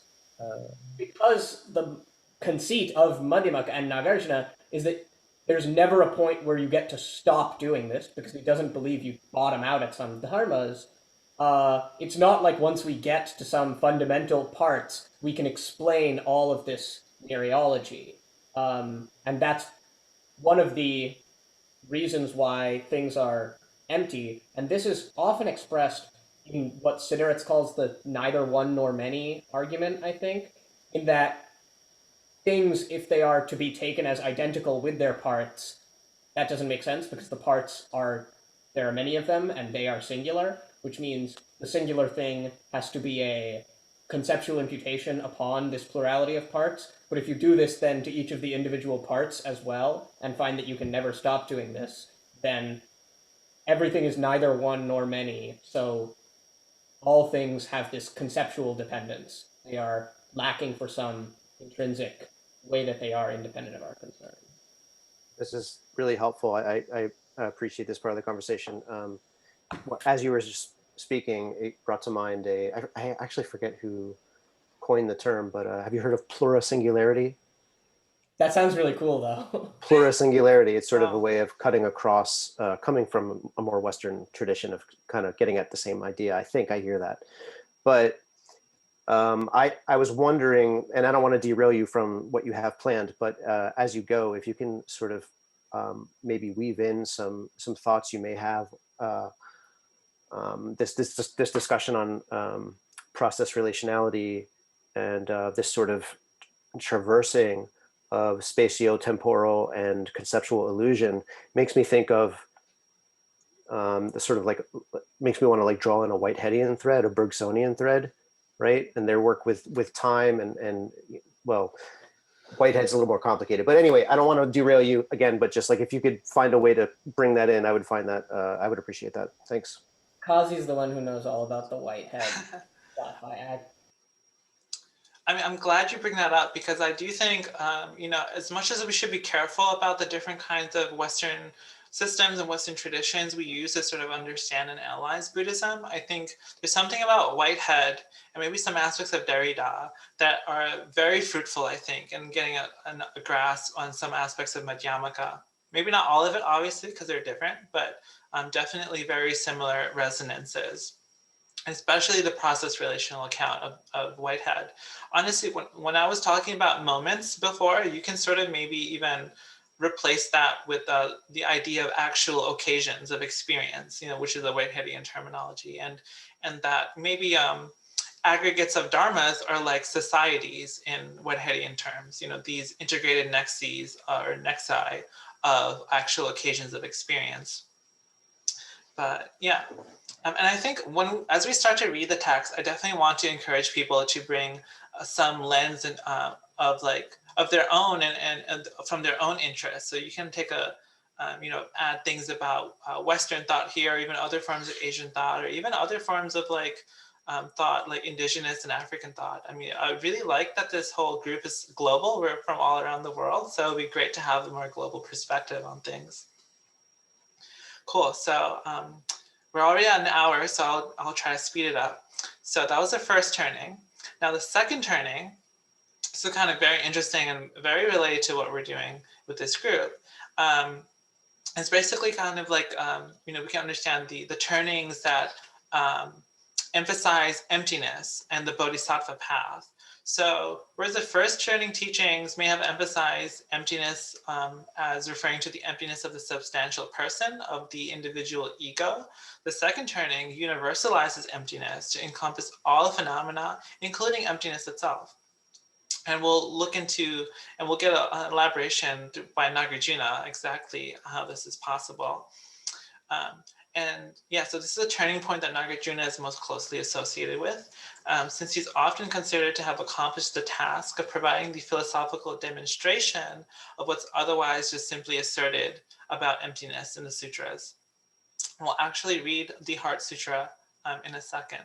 Because the conceit of Madhyamaka and Nāgārjuna is that there's never a point where you get to stop doing this, because he doesn't believe you bottom out at some dharmas. It's not like once we get to some fundamental parts, we can explain all of this mereology. And that's one of the reasons why things are empty. And this is often expressed in what Siddhartha calls the neither one nor many argument, I think, in that things, if they are to be taken as identical with their parts, that doesn't make sense because the parts are, there are many of them and they are singular, which means the singular thing has to be a conceptual imputation upon this plurality of parts. But if you do this then to each of the individual parts as well, and find that you can never stop doing this, then everything is neither one nor many. So all things have this conceptual dependence. They are lacking for some intrinsic way that they are independent of our concern. This is really helpful. I appreciate this part of the conversation. As you were just speaking, it brought to mind I actually forget who coined the term, but have you heard of plurisingularity? That sounds really cool, though. Plurisingularity, it's sort of a way of cutting across, coming from a more Western tradition of kind of getting at the same idea. I think I hear that. But I was wondering, and I don't want to derail you from what you have planned, but as you go, if you can sort of maybe weave in some thoughts you may have this discussion on process relationality and this sort of traversing of spatio-temporal and conceptual illusion makes me think of the sort of like, makes me want to like draw in a Whiteheadian thread, a Bergsonian thread, right? And their work with time and well, Whitehead's a little more complicated, but anyway, I don't want to derail you again, but just like if you could find a way to bring that in, I would find that, I would appreciate that. Thanks. Kazi's the one who knows all about the Whitehead stuff. I mean, I'm glad you bring that up because I do think, you know, as much as we should be careful about the different kinds of Western systems and Western traditions we use to sort of understand and analyze Buddhism, I think there's something about Whitehead and maybe some aspects of Derrida that are very fruitful, I think, in getting a grasp on some aspects of Madhyamaka. Maybe not all of it, obviously, because they're different, but definitely very similar resonances, especially the process relational account of Whitehead. Honestly, when I was talking about moments before, you can sort of maybe even replace that with the idea of actual occasions of experience, you know, which is the Whiteheadian terminology, and that maybe aggregates of dharmas are like societies in Whiteheadian terms, you know, these integrated nexes or nexi of actual occasions of experience. But yeah. And I think as we start to read the text, I definitely want to encourage people to bring some lens and, of their own and from their own interests. So you can take you know, add things about Western thought here, or even other forms of Asian thought, or even other forms of like thought, like indigenous and African thought. I mean, I really like that this whole group is global. We're from all around the world. So it'd be great to have a more global perspective on things. Cool. So, we're already at an hour, so I'll try to speed it up. So that was the first turning. Now the second turning, so kind of very interesting and very related to what we're doing with this group. It's basically kind of like, you know, we can understand the turnings that emphasize emptiness and the bodhisattva path. So whereas the first turning teachings may have emphasized emptiness as referring to the emptiness of the substantial person, of the individual ego, the second turning universalizes emptiness to encompass all phenomena, including emptiness itself. And we'll look into, and we'll get an elaboration by Nāgārjuna exactly how this is possible. And yeah, so this is a turning point that Nāgārjuna is most closely associated with, since he's often considered to have accomplished the task of providing the philosophical demonstration of what's otherwise just simply asserted about emptiness in the sutras. We'll actually read the Heart Sutra in a second.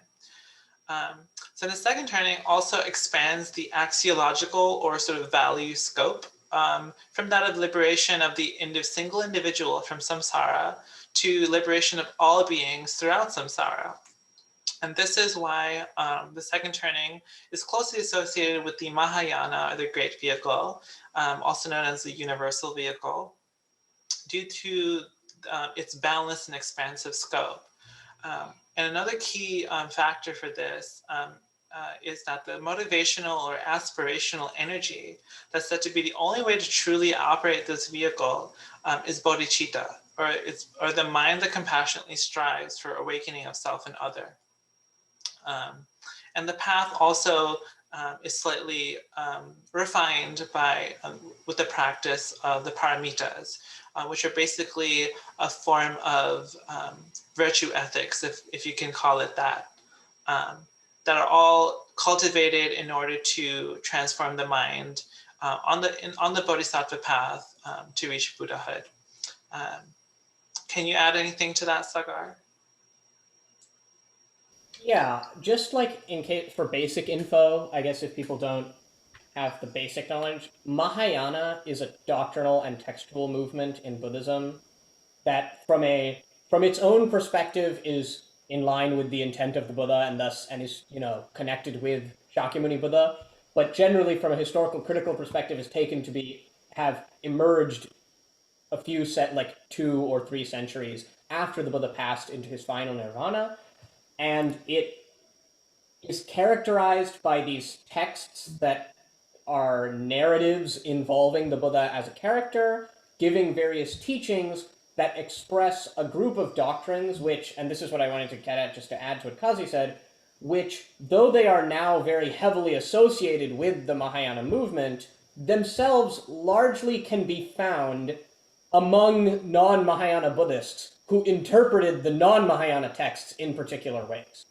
So the second turning also expands the axiological or sort of value scope from that of liberation of the single individual from samsara to liberation of all beings throughout samsara. And this is why the second turning is closely associated with the Mahayana, or the Great Vehicle, also known as the Universal Vehicle, due to its balanced and expansive scope. And another key factor for this is that the motivational or aspirational energy that's said to be the only way to truly operate this vehicle is bodhicitta, or the mind that compassionately strives for awakening of self and other. And the path also is slightly refined with the practice of the paramitas, which are basically a form of virtue ethics, if you can call it that, that are all cultivated in order to transform the mind on the bodhisattva path to reach Buddhahood. Can you add anything to that, Sagar? Yeah, just like in case for basic info, I guess if people don't have the basic knowledge, Mahayana is a doctrinal and textual movement in Buddhism that from its own perspective is in line with the intent of the Buddha and is, you know, connected with Shakyamuni Buddha, but generally from a historical critical perspective is taken to have emerged a few 2 or 3 centuries after the Buddha passed into his final nirvana, and it is characterized by these texts that are narratives involving the Buddha as a character, giving various teachings, that express a group of doctrines which, and this is what I wanted to get at just to add to what Kazi said, which, though they are now very heavily associated with the Mahayana movement, themselves largely can be found among non-Mahayana Buddhists who interpreted the non-Mahayana texts in particular ways.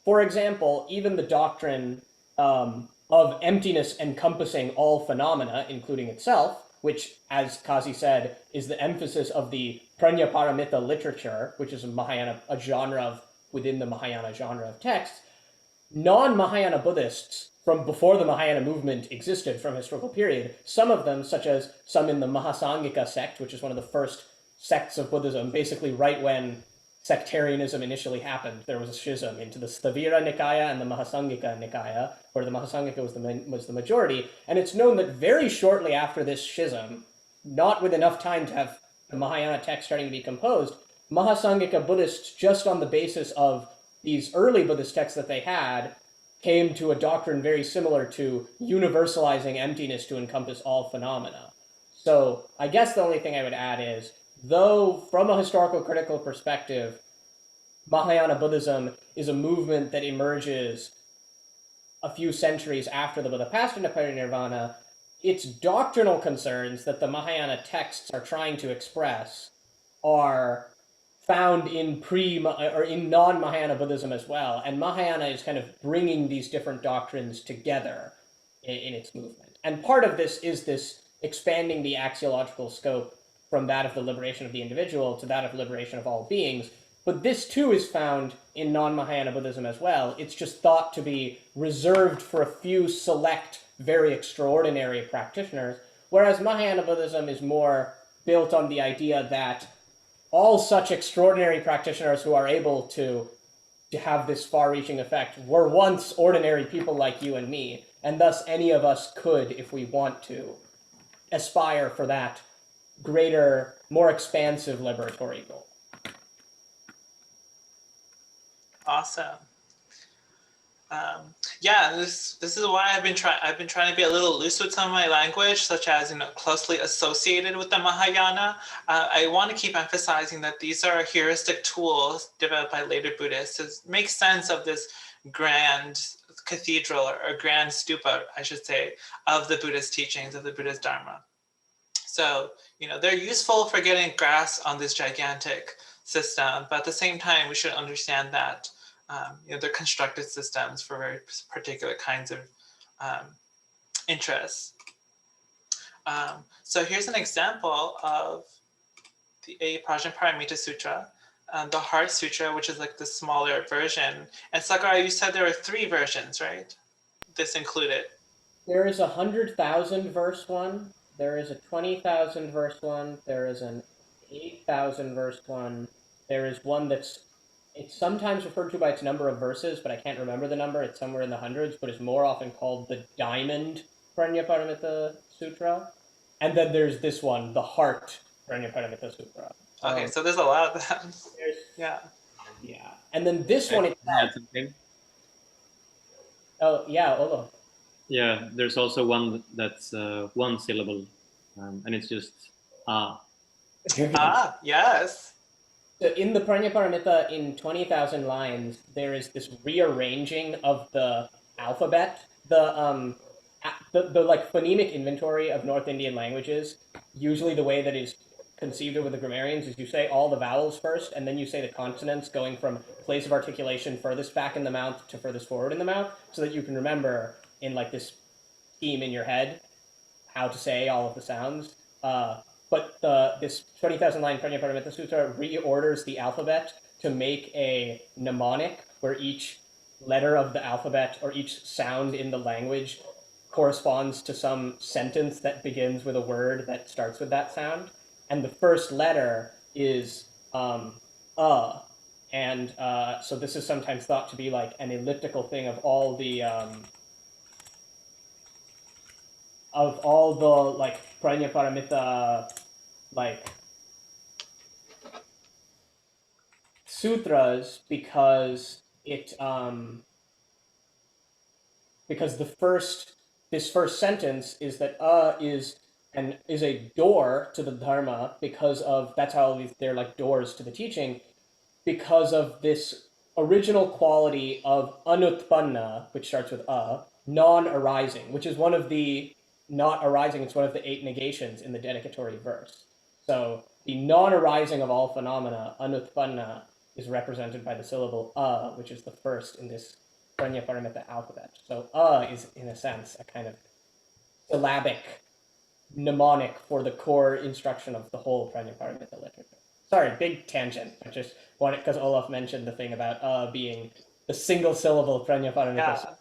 For example, even the doctrine of emptiness encompassing all phenomena, including itself, which, as Kazi said, is the emphasis of the Prajnaparamita literature, which is a genre within the Mahayana genre of texts. Non-Mahayana Buddhists from before the Mahayana movement existed from historical period, some of them, such as some in the Mahasangika sect, which is one of the first sects of Buddhism, basically right when sectarianism initially happened, there was a schism into the Stavira Nikaya and the Mahasangika Nikaya, where the Mahasangika was the majority. And it's known that very shortly after this schism, not with enough time to have the Mahayana text starting to be composed, Mahasangika Buddhists, just on the basis of these early Buddhist texts that they had, came to a doctrine very similar to universalizing emptiness to encompass all phenomena. So I guess the only thing I would add is, though from a historical critical perspective, Mahayana Buddhism is a movement that emerges a few centuries after the Buddhapastina Parinirvana, its doctrinal concerns that the Mahayana texts are trying to express are found in non-Mahayana Buddhism as well. And Mahayana is kind of bringing these different doctrines together in its movement. And part of this is this expanding the axiological scope from that of the liberation of the individual to that of liberation of all beings. But this too is found in non-Mahayana Buddhism as well. It's just thought to be reserved for a few select, very extraordinary practitioners, whereas Mahayana Buddhism is more built on the idea that all such extraordinary practitioners who are able to have this far-reaching effect were once ordinary people like you and me, and thus any of us could, if we want to, aspire for that greater, more expansive liberatory goal. Awesome. Yeah, this is why I've been trying to be a little loose with some of my language, such as closely associated with the Mahayana. I want to keep emphasizing that these are heuristic tools developed by later Buddhists to make sense of this grand cathedral or grand stupa, I should say, of the Buddhist teachings, of the Buddhist Dharma. So, they're useful for getting a grasp on this gigantic system, but at the same time, we should understand that they're constructed systems for very particular kinds of interests. So here's an example of the Prajnaparamita Sutra, the Heart Sutra, which is like the smaller version. And Sakura, you said there were 3 versions, right? This included. There is a 100,000 verse one. There is a 20,000 verse one. There is an 8,000 verse one. There is one it's sometimes referred to by its number of verses, but I can't remember the number. It's somewhere in the hundreds, but it's more often called the Diamond Prajnaparamita Sutra. And then there's this one, the Heart Prajnaparamita Sutra. Okay, so there's a lot of them. Yeah. Yeah. And then this one itself. Oh, yeah, Olo. Yeah, there's also one that's 1 syllable, and it's just ah. Ah, yes. So in the Prajnaparamita, in 20,000 lines, there is this rearranging of the alphabet. The like phonemic inventory of North Indian languages, usually the way that is conceived of with the grammarians is you say all the vowels first, and then you say the consonants going from place of articulation furthest back in the mouth to furthest forward in the mouth, so that you can remember in like this scheme in your head how to say all of the sounds. But this 20,000 line Prajnaparamita Sutra reorders the alphabet to make a mnemonic where each letter of the alphabet or each sound in the language corresponds to some sentence that begins with a word that starts with that sound. And the first letter is and so this is sometimes thought to be like an elliptical thing of all the like Prajnaparamita like sutras, because this first sentence is that is and is a door to the Dharma because of, that's how they're like doors to the teaching, because of this original quality of anutpanna, which starts with non-arising, which is one of the, not arising, it's one of the 8 negations in the dedicatory verse. So the non-arising of all phenomena, anutpanna, is represented by the syllable which is the first in this Prajnaparamita alphabet. So is, in a sense, a kind of syllabic mnemonic for the core instruction of the whole Prajnaparamita literature. Sorry, big tangent. I just wanted, because Olaf mentioned the thing about being the single syllable Prajnaparamita. Yeah.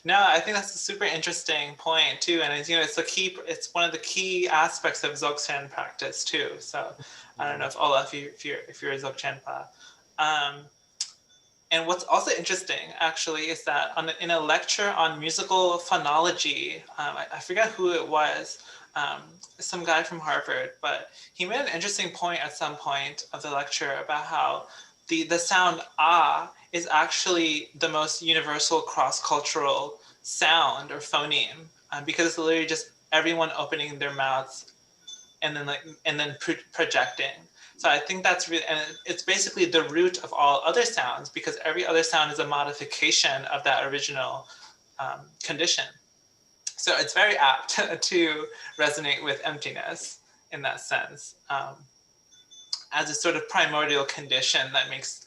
No, I think that's a super interesting point too, and it's, it's the key. It's one of the key aspects of Dzogchen practice too. So I don't know if Olaf, if you're a Dzogchenpa. And what's also interesting, actually, is that in a lecture on musical phonology, I forget who it was, some guy from Harvard, but he made an interesting point at some point of the lecture about how the sound ah is actually the most universal cross-cultural sound or phoneme, because it's literally just everyone opening their mouths and then projecting. So I think that's really, and it's basically the root of all other sounds, because every other sound is a modification of that original condition. So it's very apt to resonate with emptiness in that sense, as a sort of primordial condition that makes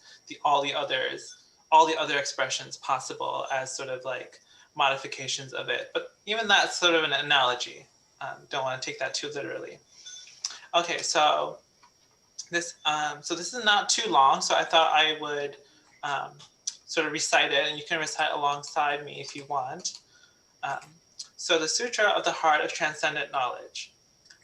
all the other expressions possible as sort of like modifications of it. But even that's sort of an analogy. Don't want to take that too literally. Okay, so this is not too long, so I thought I would sort of recite it, and you can recite alongside me if you want. So the Sutra of the Heart of Transcendent Knowledge.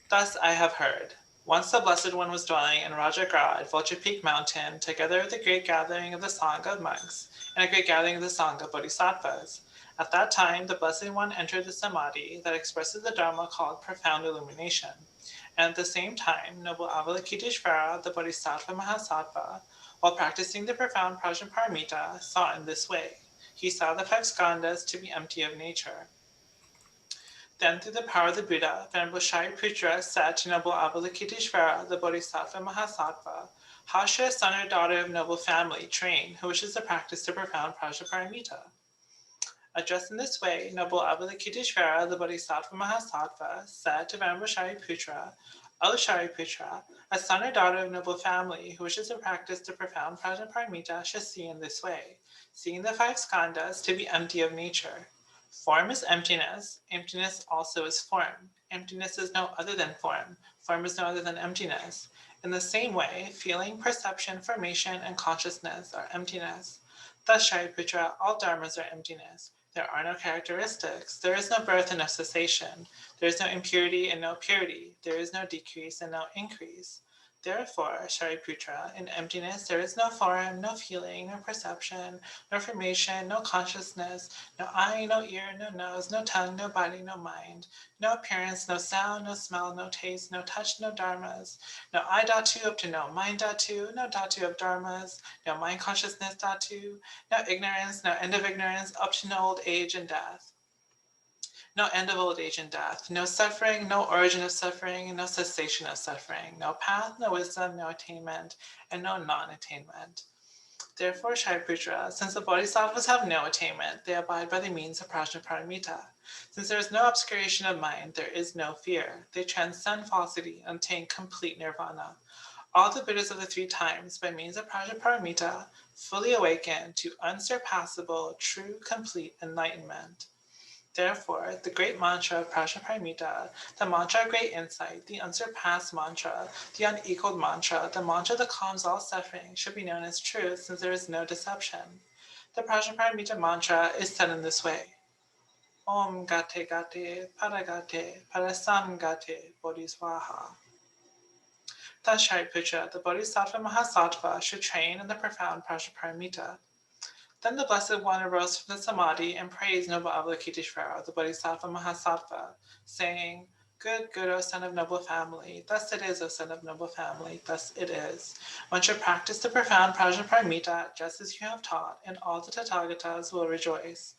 Thus I have heard. Once the Blessed One was dwelling in Rajagrad, Vulture Peak Mountain, together with a great gathering of the Sangha of monks and a great gathering of the Sangha Bodhisattvas. At that time, the Blessed One entered the Samadhi that expresses the Dharma called profound illumination. And at the same time, noble Avalokiteshvara, the Bodhisattva Mahasattva, while practicing the profound Prajnaparamita, saw in this way. He saw the 5 skandhas to be empty of nature. Then, through the power of the Buddha, Venerable Shariputra said to noble Avalokiteshvara, the Bodhisattva Mahasattva, how should a son or daughter of noble family train who wishes to practice the profound Prajnaparamita? Addressed in this way, noble Avalokiteshvara, the Bodhisattva Mahasattva, said to Venerable Shariputra, O Shariputra, a son or daughter of noble family who wishes to practice the profound Prajnaparamita should see in this way, seeing the 5 skandhas to be empty of nature. Form is emptiness. Emptiness also is form. Emptiness is no other than form. Form is no other than emptiness. In the same way, feeling, perception, formation, and consciousness are emptiness. Thus, Shariputra, all dharmas are emptiness. There are no characteristics. There is no birth and no cessation. There is no impurity and no purity. There is no decrease and no increase. Therefore, Shariputra, in emptiness there is no form, no feeling, no perception, no formation, no consciousness, no eye, no ear, no nose, no tongue, no body, no mind, no appearance, no sound, no smell, no taste, no touch, no dharmas, no I dhatu up to no mind dhatu, no dhatu of dharmas, no mind consciousness dhatu, no ignorance, no end of ignorance, up to no old age and death. No end of old age and death, no suffering, no origin of suffering, no cessation of suffering, no path, no wisdom, no attainment, and no non-attainment. Therefore, Shariputra, since the Bodhisattvas have no attainment, they abide by the means of Prajnaparamita. Since there is no obscuration of mind, there is no fear. They transcend falsity and attain complete nirvana. All the Buddhas of the 3 times, by means of Prajnaparamita, fully awaken to unsurpassable, true, complete enlightenment. Therefore, the great mantra of Prajnaparamita, the mantra of great insight, the unsurpassed mantra, the unequaled mantra, the mantra that calms all suffering, should be known as truth, since there is no deception. The Prajnaparamita mantra is said in this way. Om Gate Gate Paragate Parasam Gate Bodhisvaha. Thus, Shariputra, the Bodhisattva Mahasattva, should train in the profound Prajnaparamita. Then the Blessed One arose from the Samadhi and praised noble Avalokiteshvara, the Bodhisattva Mahasattva, saying, Good, O son of noble family, thus it is, O son of noble family, thus it is. One should practice the profound Prajnaparamita just as you have taught, and all the Tathagatas will rejoice.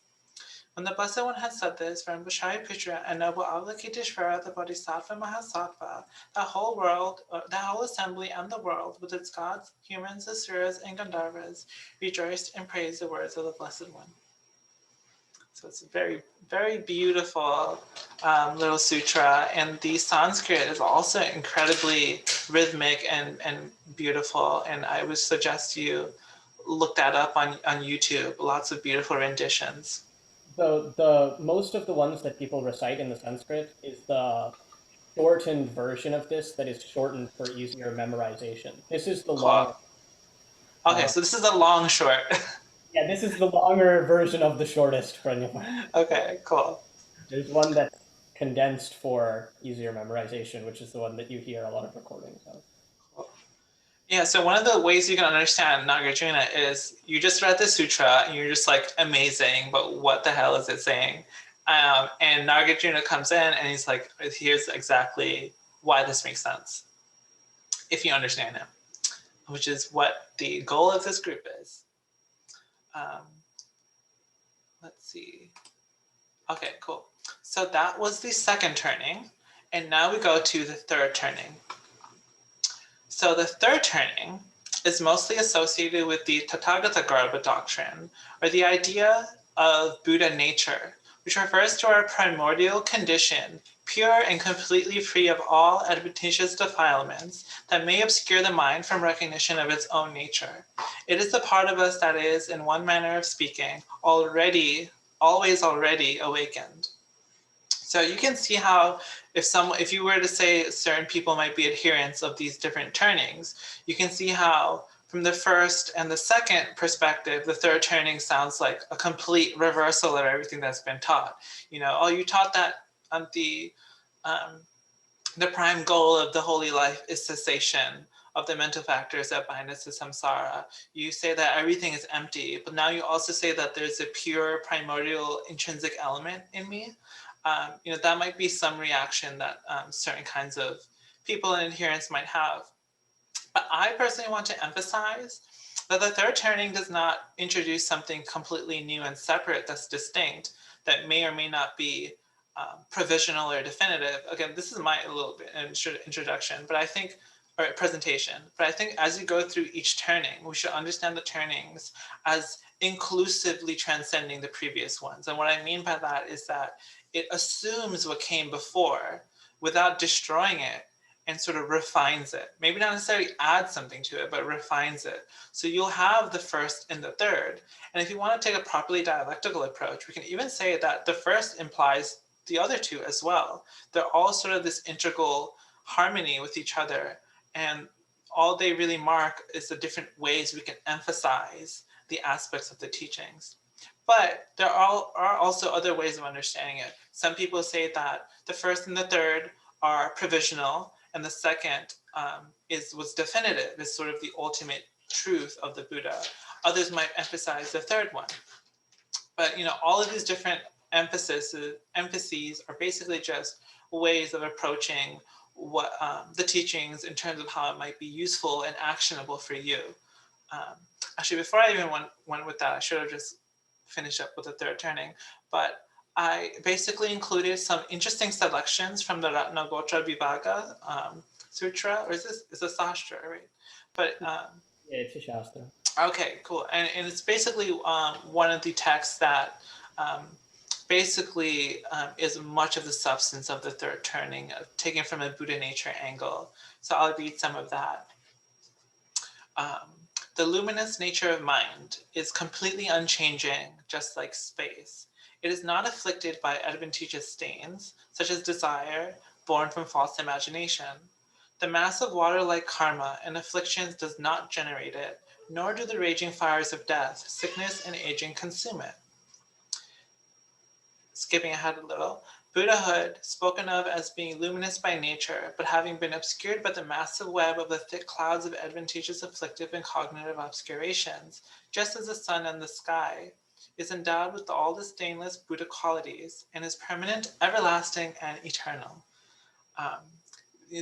When the Blessed One had said this, Rinpoche Putra and Noble Avalokiteshvara, the Bodhisattva Mahasattva, that whole world, that whole assembly and the world, with its gods, humans, asuras, and Gandharvas, rejoiced and praised the words of the Blessed One. So it's a very, very beautiful little sutra. And the Sanskrit is also incredibly rhythmic and beautiful. And I would suggest you look that up on YouTube. Lots of beautiful renditions. The most of the ones that people recite in the Sanskrit is the shortened version of this that is shortened for easier memorization. This is the long. Okay, so this is a long short. Yeah, this is the longer version of the shortest for anyone. Okay, cool. There's one that's condensed for easier memorization, which is the one that you hear a lot of recordings of. Yeah, so one of the ways you can understand Nāgārjuna is you just read the sutra and you're just like, amazing, but what the hell is it saying? And Nāgārjuna comes in and he's like, here's exactly why this makes sense, if you understand him, which is what the goal of this group is. Let's see. Okay, cool. So that was the second turning. And now we go to the third turning. So the third turning is mostly associated with the Tathagata doctrine, or the idea of Buddha nature, which refers to our primordial condition, pure and completely free of all adventitious defilements that may obscure the mind from recognition of its own nature. It is the part of us that is, in one manner of speaking, always already awakened. So you can see how if you were to say certain people might be adherents of these different turnings, you can see how from the first and the second perspective, the third turning sounds like a complete reversal of everything that's been taught. You know, oh, you taught that the prime goal of the holy life is cessation of the mental factors that bind us to samsara. You say that everything is empty, but now you also say that there's a pure primordial intrinsic element in me. You know, that might be some reaction that certain kinds of people and adherents might have. But I personally want to emphasize that the third turning does not introduce something completely new and separate that's distinct, that may or may not be provisional or definitive. Again, this is my little bit introduction, but I think, or presentation, but I think as you go through each turning, we should understand the turnings as inclusively transcending the previous ones. And what I mean by that is that it assumes what came before without destroying it and sort of refines it. Maybe not necessarily add something to it, but refines it. So you'll have the first and the third. And if you want to take a properly dialectical approach, we can even say that the first implies the other two as well. They're all sort of this integral harmony with each other. And all they really mark is the different ways we can emphasize the aspects of the teachings. But there are also other ways of understanding it. Some people say that the first and the third are provisional, and the second was definitive, is sort of the ultimate truth of the Buddha. Others might emphasize the third one. But you know, all of these different emphases are basically just ways of approaching what the teachings in terms of how it might be useful and actionable for you. Actually, before I even went with that, I should have just finished up with the third turning. But I basically included some interesting selections from the Ratnagotra Vibhaga Sutra, or it's a Sastra, right? But yeah, it's a Shastra. Okay, cool. And it's basically one of the texts that basically is much of the substance of the third turning, taken from a Buddha nature angle. So I'll read some of that. The luminous nature of mind is completely unchanging, just like space. It is not afflicted by adventitious stains, such as desire, born from false imagination. The mass of water-like karma and afflictions does not generate it, nor do the raging fires of death, sickness, and aging consume it. Skipping ahead a little, Buddhahood, spoken of as being luminous by nature, but having been obscured by the massive web of the thick clouds of adventitious afflictive and cognitive obscurations, just as the sun and the sky, is endowed with all the stainless Buddha qualities and is permanent, everlasting, and eternal.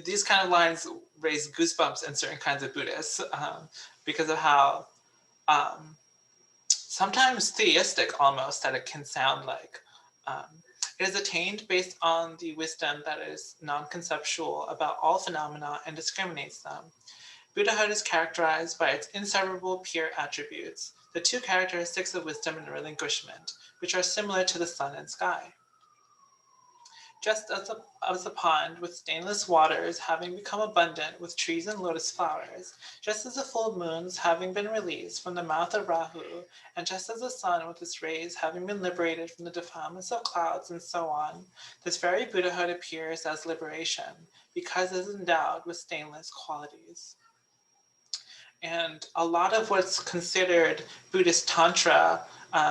These kind of lines raise goosebumps in certain kinds of Buddhists because of how sometimes theistic almost that it can sound like. It is attained based on the wisdom that is non-conceptual about all phenomena and discriminates them. Buddhahood is characterized by its inseparable pure attributes, the two characteristics of wisdom and relinquishment, which are similar to the sun and sky. Just as a pond with stainless waters having become abundant with trees and lotus flowers, just as the full moons having been released from the mouth of Rahu, and just as the sun with its rays having been liberated from the defilements of clouds and so on, this very Buddhahood appears as liberation because it is endowed with stainless qualities. And a lot of what's considered Buddhist Tantra,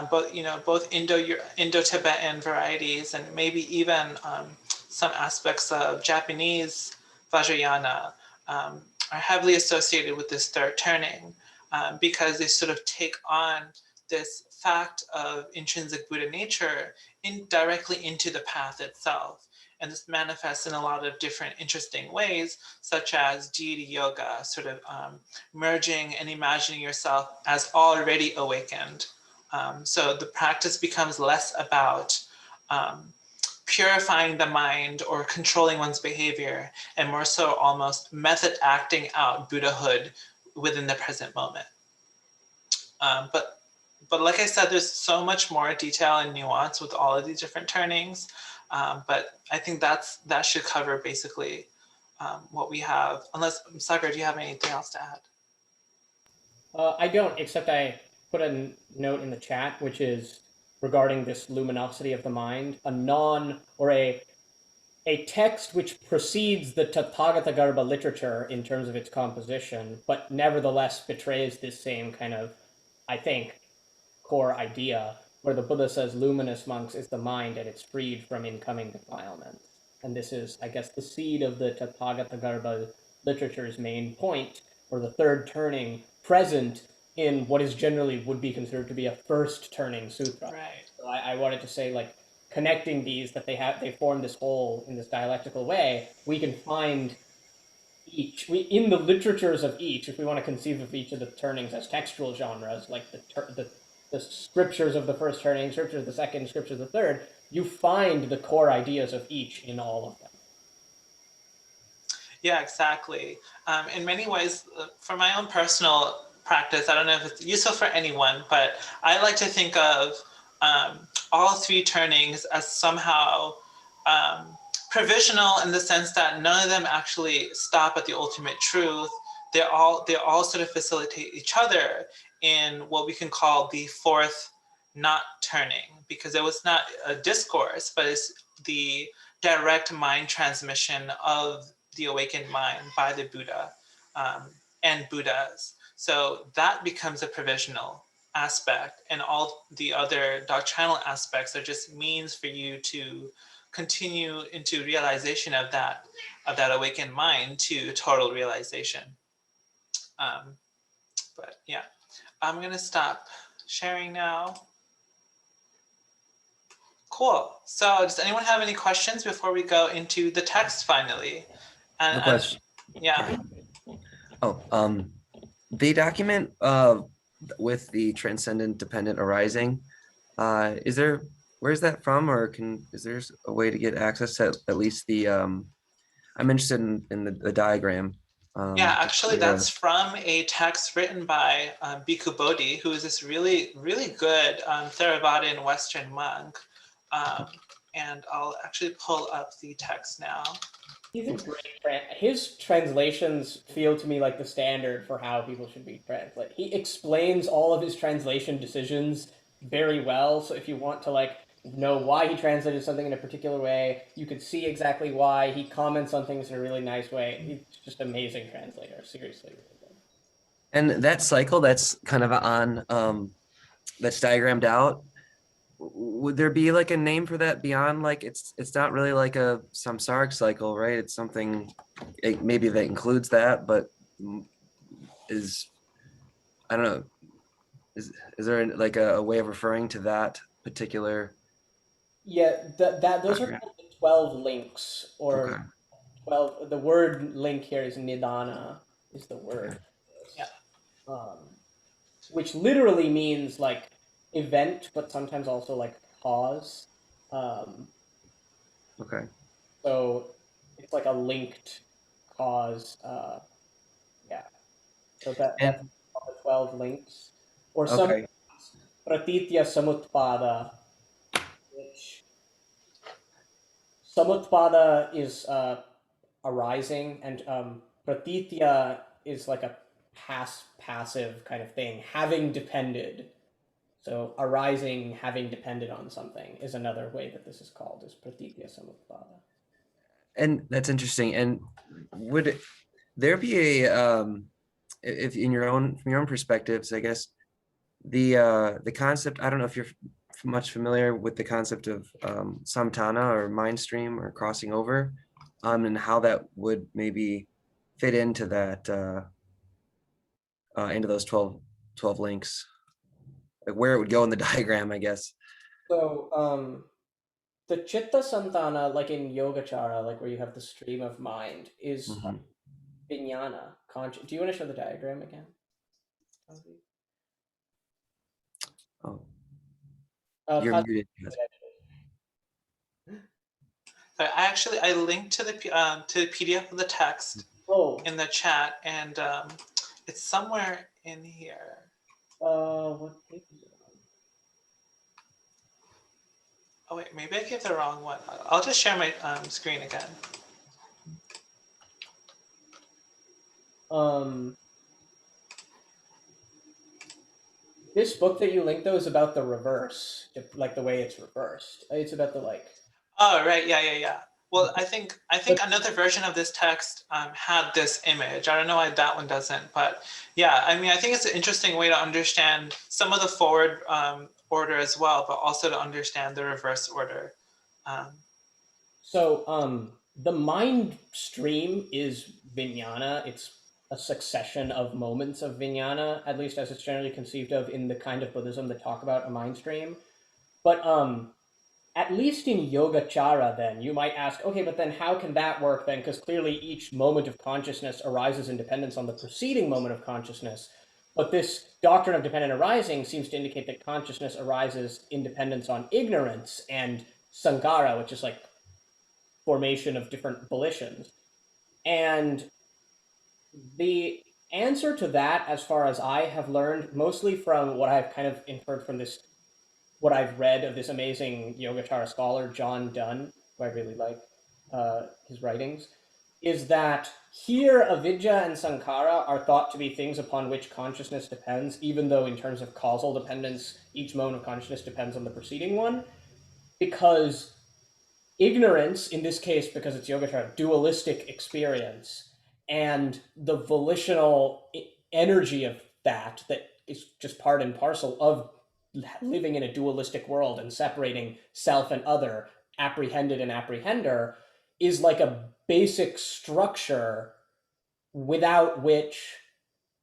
both Indo-Tibetan varieties, and maybe even some aspects of Japanese Vajrayana, are heavily associated with this third turning because they sort of take on this fact of intrinsic Buddha nature directly into the path itself. And this manifests in a lot of different interesting ways, such as deity yoga, sort of merging and imagining yourself as already awakened. So the practice becomes less about purifying the mind or controlling one's behavior, and more so almost method acting out Buddhahood within the present moment. But like I said, there's so much more detail and nuance with all of these different turnings. But I think that should cover basically what we have. Unless, Sagar, do you have anything else to add? I don't, except I put a note in the chat, which is regarding this luminosity of the mind, a text which precedes the Tathagatagarbha literature in terms of its composition, but nevertheless betrays this same kind of, I think, core idea, where the Buddha says luminous monks is the mind and it's freed from incoming defilements. And this is, I guess, the seed of the Tathagatagarbha literature's main point, or the third turning present in what is generally would be considered to be a first turning sutra. Right. So I wanted to say, like, connecting these, that they form this whole in this dialectical way, we can find each, in the literatures of each, if we want to conceive of each of the turnings as textual genres, like the scriptures of the first turning, scriptures of the second, scriptures of the third, you find the core ideas of each in all of them. Yeah, exactly. In many ways, for my own personal practice, I don't know if it's useful for anyone, but I like to think of all three turnings as somehow provisional, in the sense that none of them actually stop at the ultimate truth. They all sort of facilitate each other in what we can call the fourth not turning, because it was not a discourse, but it's the direct mind transmission of the awakened mind by the Buddha and Buddhas. So that becomes a provisional aspect, and all the other doctrinal aspects are just means for you to continue into realization of that awakened mind to total realization. But yeah, I'm gonna stop sharing now. Cool. So does anyone have any questions before we go into the text finally? No question. Yeah. Oh, the document with the transcendent dependent arising, where's that from, or is there a way to get access to at least the I'm interested in the diagram. Yeah, actually that's from a text written by Bhikkhu Bodhi, who is this really, really good Theravadan Western monk. And I'll actually pull up the text now. He's a great his translations feel to me like the standard for how people should be translated. He explains all of his translation decisions very well. So if you want to know why he translated something in a particular way, you can see exactly why. He comments on things in a really nice way. He's just an amazing translator, seriously. Really good. And that cycle that's kind of on that's diagrammed out, would there be like a name for that beyond, like it's not really like a samsaric cycle, right? It's something maybe that includes that, but I don't know, is there like a way of referring to that particular? Yeah, those are called the 12 links, or okay. 12. The word link here is nidana, is the word. Yeah. Which literally means like event, but sometimes also like cause. Okay. So it's like a linked cause. Yeah. So that's And the 12 links. Or some okay. pratitya samutpada, which samutpada is arising, and pratitya is like a passive kind of thing, having depended. So arising, having depended on something is another way that this is called, is pratitya samutpada. And that's interesting. And would there be a if in your own from your own perspectives, I guess the concept, I don't know if you're much familiar with the concept of samtana or mind stream or crossing over, and how that would maybe fit into that into those 12 links, like where it would go in the diagram, I guess. So the chitta santana, like in Yogacara, like where you have the stream of mind, is vijnana. Do you want to show the diagram again? Oh, you're muted. So I linked to the PDF of the text in the chat, and it's somewhere in here. What page is it on? Oh wait, maybe I gave the wrong one. I'll just share my screen again. This book that you linked though is about the reverse, like the way it's reversed. It's about the like. Oh right, yeah. Well, I think another version of this text had this image. I don't know why that one doesn't, but yeah, I mean, I think it's an interesting way to understand some of the forward order as well, but also to understand the reverse order. So the mind stream is vijnana. It's a succession of moments of vijnana, at least as it's generally conceived of in the kind of Buddhism that talk about a mind stream. But at least in Yogacara, then, you might ask, okay, but then how can that work then? Because clearly each moment of consciousness arises in dependence on the preceding moment of consciousness. But this doctrine of dependent arising seems to indicate that consciousness arises in dependence on ignorance and sankhara, which is like formation of different volitions. And the answer to that, as far as I have learned, mostly from what I've kind of inferred from this, what I've read of this amazing Yogacara scholar, John Donne, who I really like his writings, is that here avidya and sankhara are thought to be things upon which consciousness depends, even though in terms of causal dependence, each moment of consciousness depends on the preceding one, because ignorance, in this case, because it's Yogacara, dualistic experience, and the volitional energy of that is just part and parcel of living in a dualistic world and separating self and other, apprehended and apprehender, is like a basic structure without which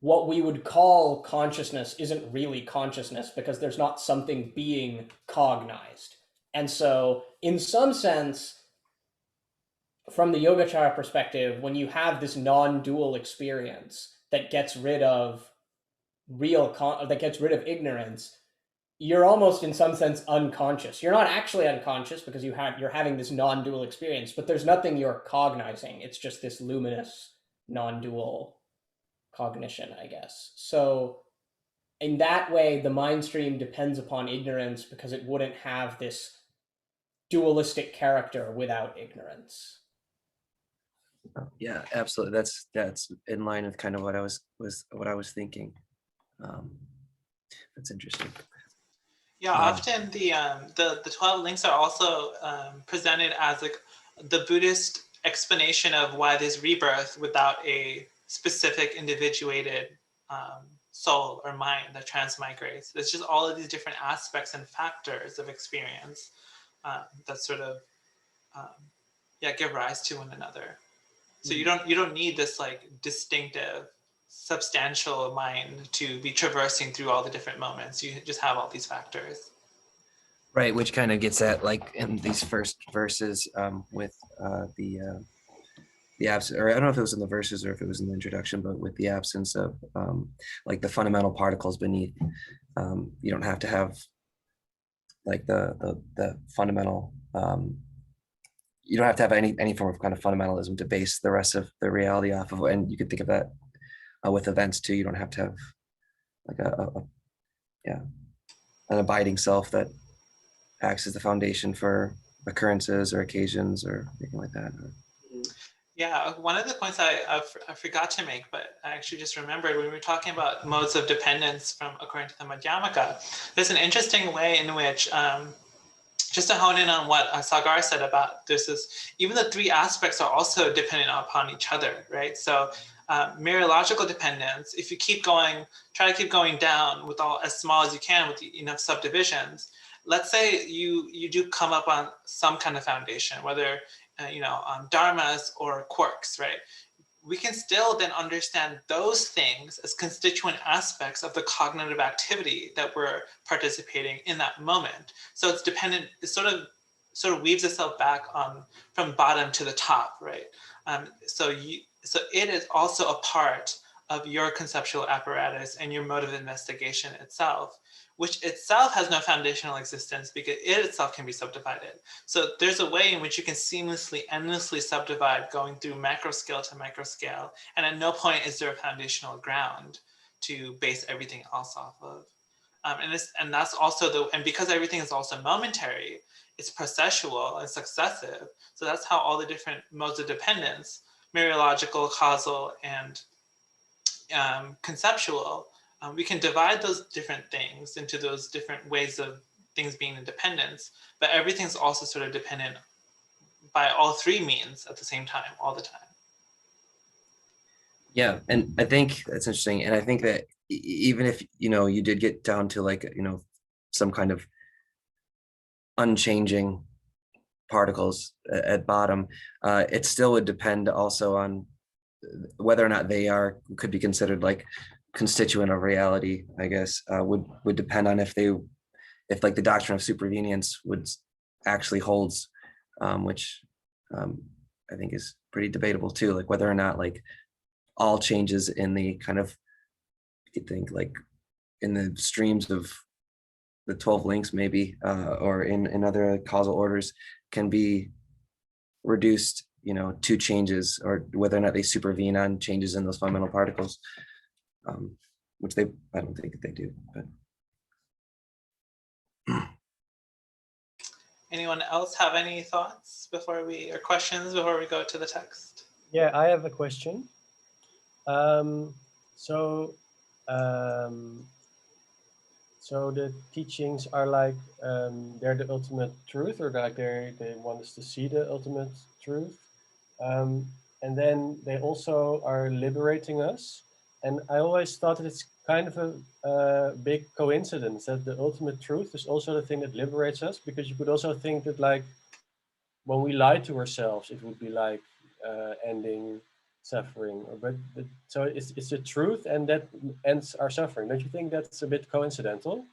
what we would call consciousness isn't really consciousness, because there's not something being cognized. And so, in some sense, from the Yogacara perspective, when you have this non-dual experience that gets rid of that gets rid of ignorance, you're almost in some sense unconscious. You're not actually unconscious because you're having this non-dual experience, but there's nothing you're cognizing. It's just this luminous non-dual cognition, I guess. So in that way, the mind stream depends upon ignorance because it wouldn't have this dualistic character without ignorance. Yeah, absolutely. That's in line with kind of what I was thinking. That's interesting. Yeah, often the 12 links are also presented as like the Buddhist explanation of why there's rebirth without a specific individuated soul or mind that transmigrates. It's just all of these different aspects and factors of experience that sort of give rise to one another. So you don't need this like distinctive, substantial mind to be traversing through all the different moments. You just have all these factors. Right, which kind of gets at like in these first verses with the absence, or I don't know if it was in the verses or if it was in the introduction, but with the absence of like the fundamental particles beneath. You don't have to have like the fundamental. You don't have to have any form of kind of fundamentalism to base the rest of the reality off of, and you could think of that with events too. You don't have to have like yeah, an abiding self that acts as the foundation for occurrences or occasions or anything like that. Yeah, one of the points I forgot to make, but I actually just remembered when we were talking about modes of dependence from according to the Madhyamaka, there's an interesting way in which, just to hone in on what Sagar said about this, is even the three aspects are also dependent upon each other, right? So mereological dependence, if you keep going, try to keep going down with all as small as you can with enough subdivisions, let's say you do come up on some kind of foundation, whether dharmas or quirks, right? We can still then understand those things as constituent aspects of the cognitive activity that we're participating in that moment. So it's dependent, it sort of weaves itself back on from bottom to the top, right? So it is also a part of your conceptual apparatus and your mode of investigation itself, which itself has no foundational existence because it itself can be subdivided. So there's a way in which you can seamlessly, endlessly subdivide going through macro scale to micro scale. And at no point is there a foundational ground to base everything else off of. And that's also and because everything is also momentary, it's processual and successive. So that's how all the different modes of dependence, mereological, causal, and conceptual, we can divide those different things into those different ways of things being independent, but everything's also sort of dependent by all three means at the same time, all the time. Yeah, and I think that's interesting. And I think that even if, you did get down to like, some kind of unchanging particles at bottom, it still would depend also on whether or not they could be considered like constituent of reality, I guess, would depend on if like the doctrine of supervenience actually holds, which I think is pretty debatable too, like whether or not like all changes in the kind of, you could think like in the streams of the 12 links maybe, or in other causal orders can be reduced, to changes, or whether or not they supervene on changes in those fundamental particles, which I don't think that they do. But anyone else have any thoughts or questions before we go to the text? Yeah, I have a question. So the teachings are like they're the ultimate truth, or like they want us to see the ultimate truth, and then they also are liberating us. And I always thought that it's kind of a big coincidence that the ultimate truth is also the thing that liberates us, because you could also think that like when we lie to ourselves, it would be like ending suffering, so it's the truth and that ends our suffering. Don't you think that's a bit coincidental?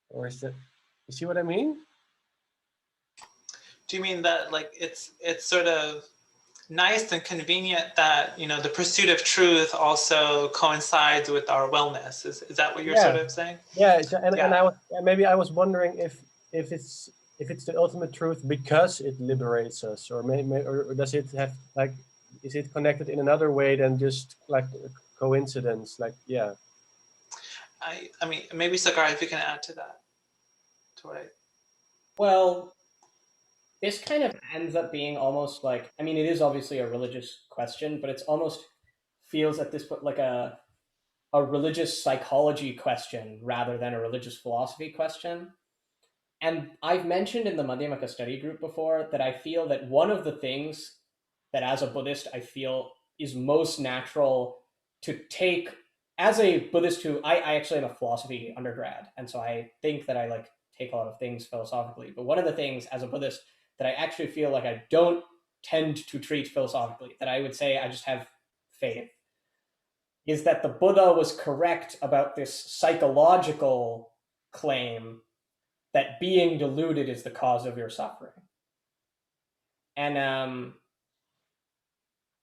Or is that, you see what I mean? Do you mean that like it's sort of nice and convenient that the pursuit of truth also coincides with our wellness? Is that what you're sort of saying? Yeah, and maybe I was wondering if it's the ultimate truth because it liberates us, or or does it have like, is it connected in another way than just like coincidence? Like, yeah. I mean, maybe Sagar, if you can add to that. Well, this kind of ends up being almost like, I mean, it is obviously a religious question, but it's almost feels at this point like a religious psychology question rather than a religious philosophy question. And I've mentioned in the Madhyamaka study group before that I feel that one of the things that as a Buddhist I feel is most natural to take as a Buddhist who I actually am a philosophy undergrad, and so I think that I like take a lot of things philosophically. But one of the things as a Buddhist that I actually feel like I don't tend to treat philosophically, that I would say I just have faith, is that the Buddha was correct about this psychological claim that being deluded is the cause of your suffering. And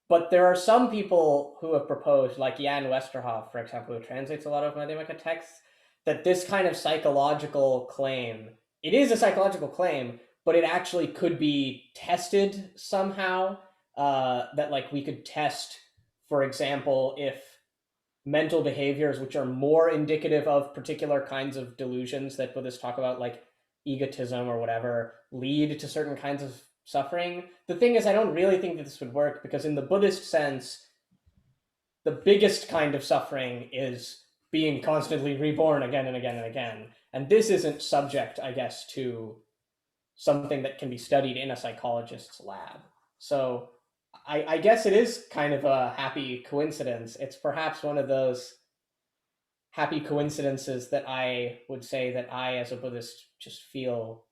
but there are some people who have proposed, like Jan Westerhoff, for example, who translates a lot of Madhyamaka texts, that this kind of psychological claim it is a psychological claim, but it actually could be tested somehow. That like we could test, for example, if mental behaviors which are more indicative of particular kinds of delusions that Buddhists talk about, like egotism or whatever, lead to certain kinds of suffering. The thing is, I don't really think that this would work, because in the Buddhist sense, the biggest kind of suffering is being constantly reborn again and again and again. And this isn't subject, I guess, to something that can be studied in a psychologist's lab. So I guess it is kind of a happy coincidence. It's perhaps one of those happy coincidences that I would say that I, as a Buddhist, just feel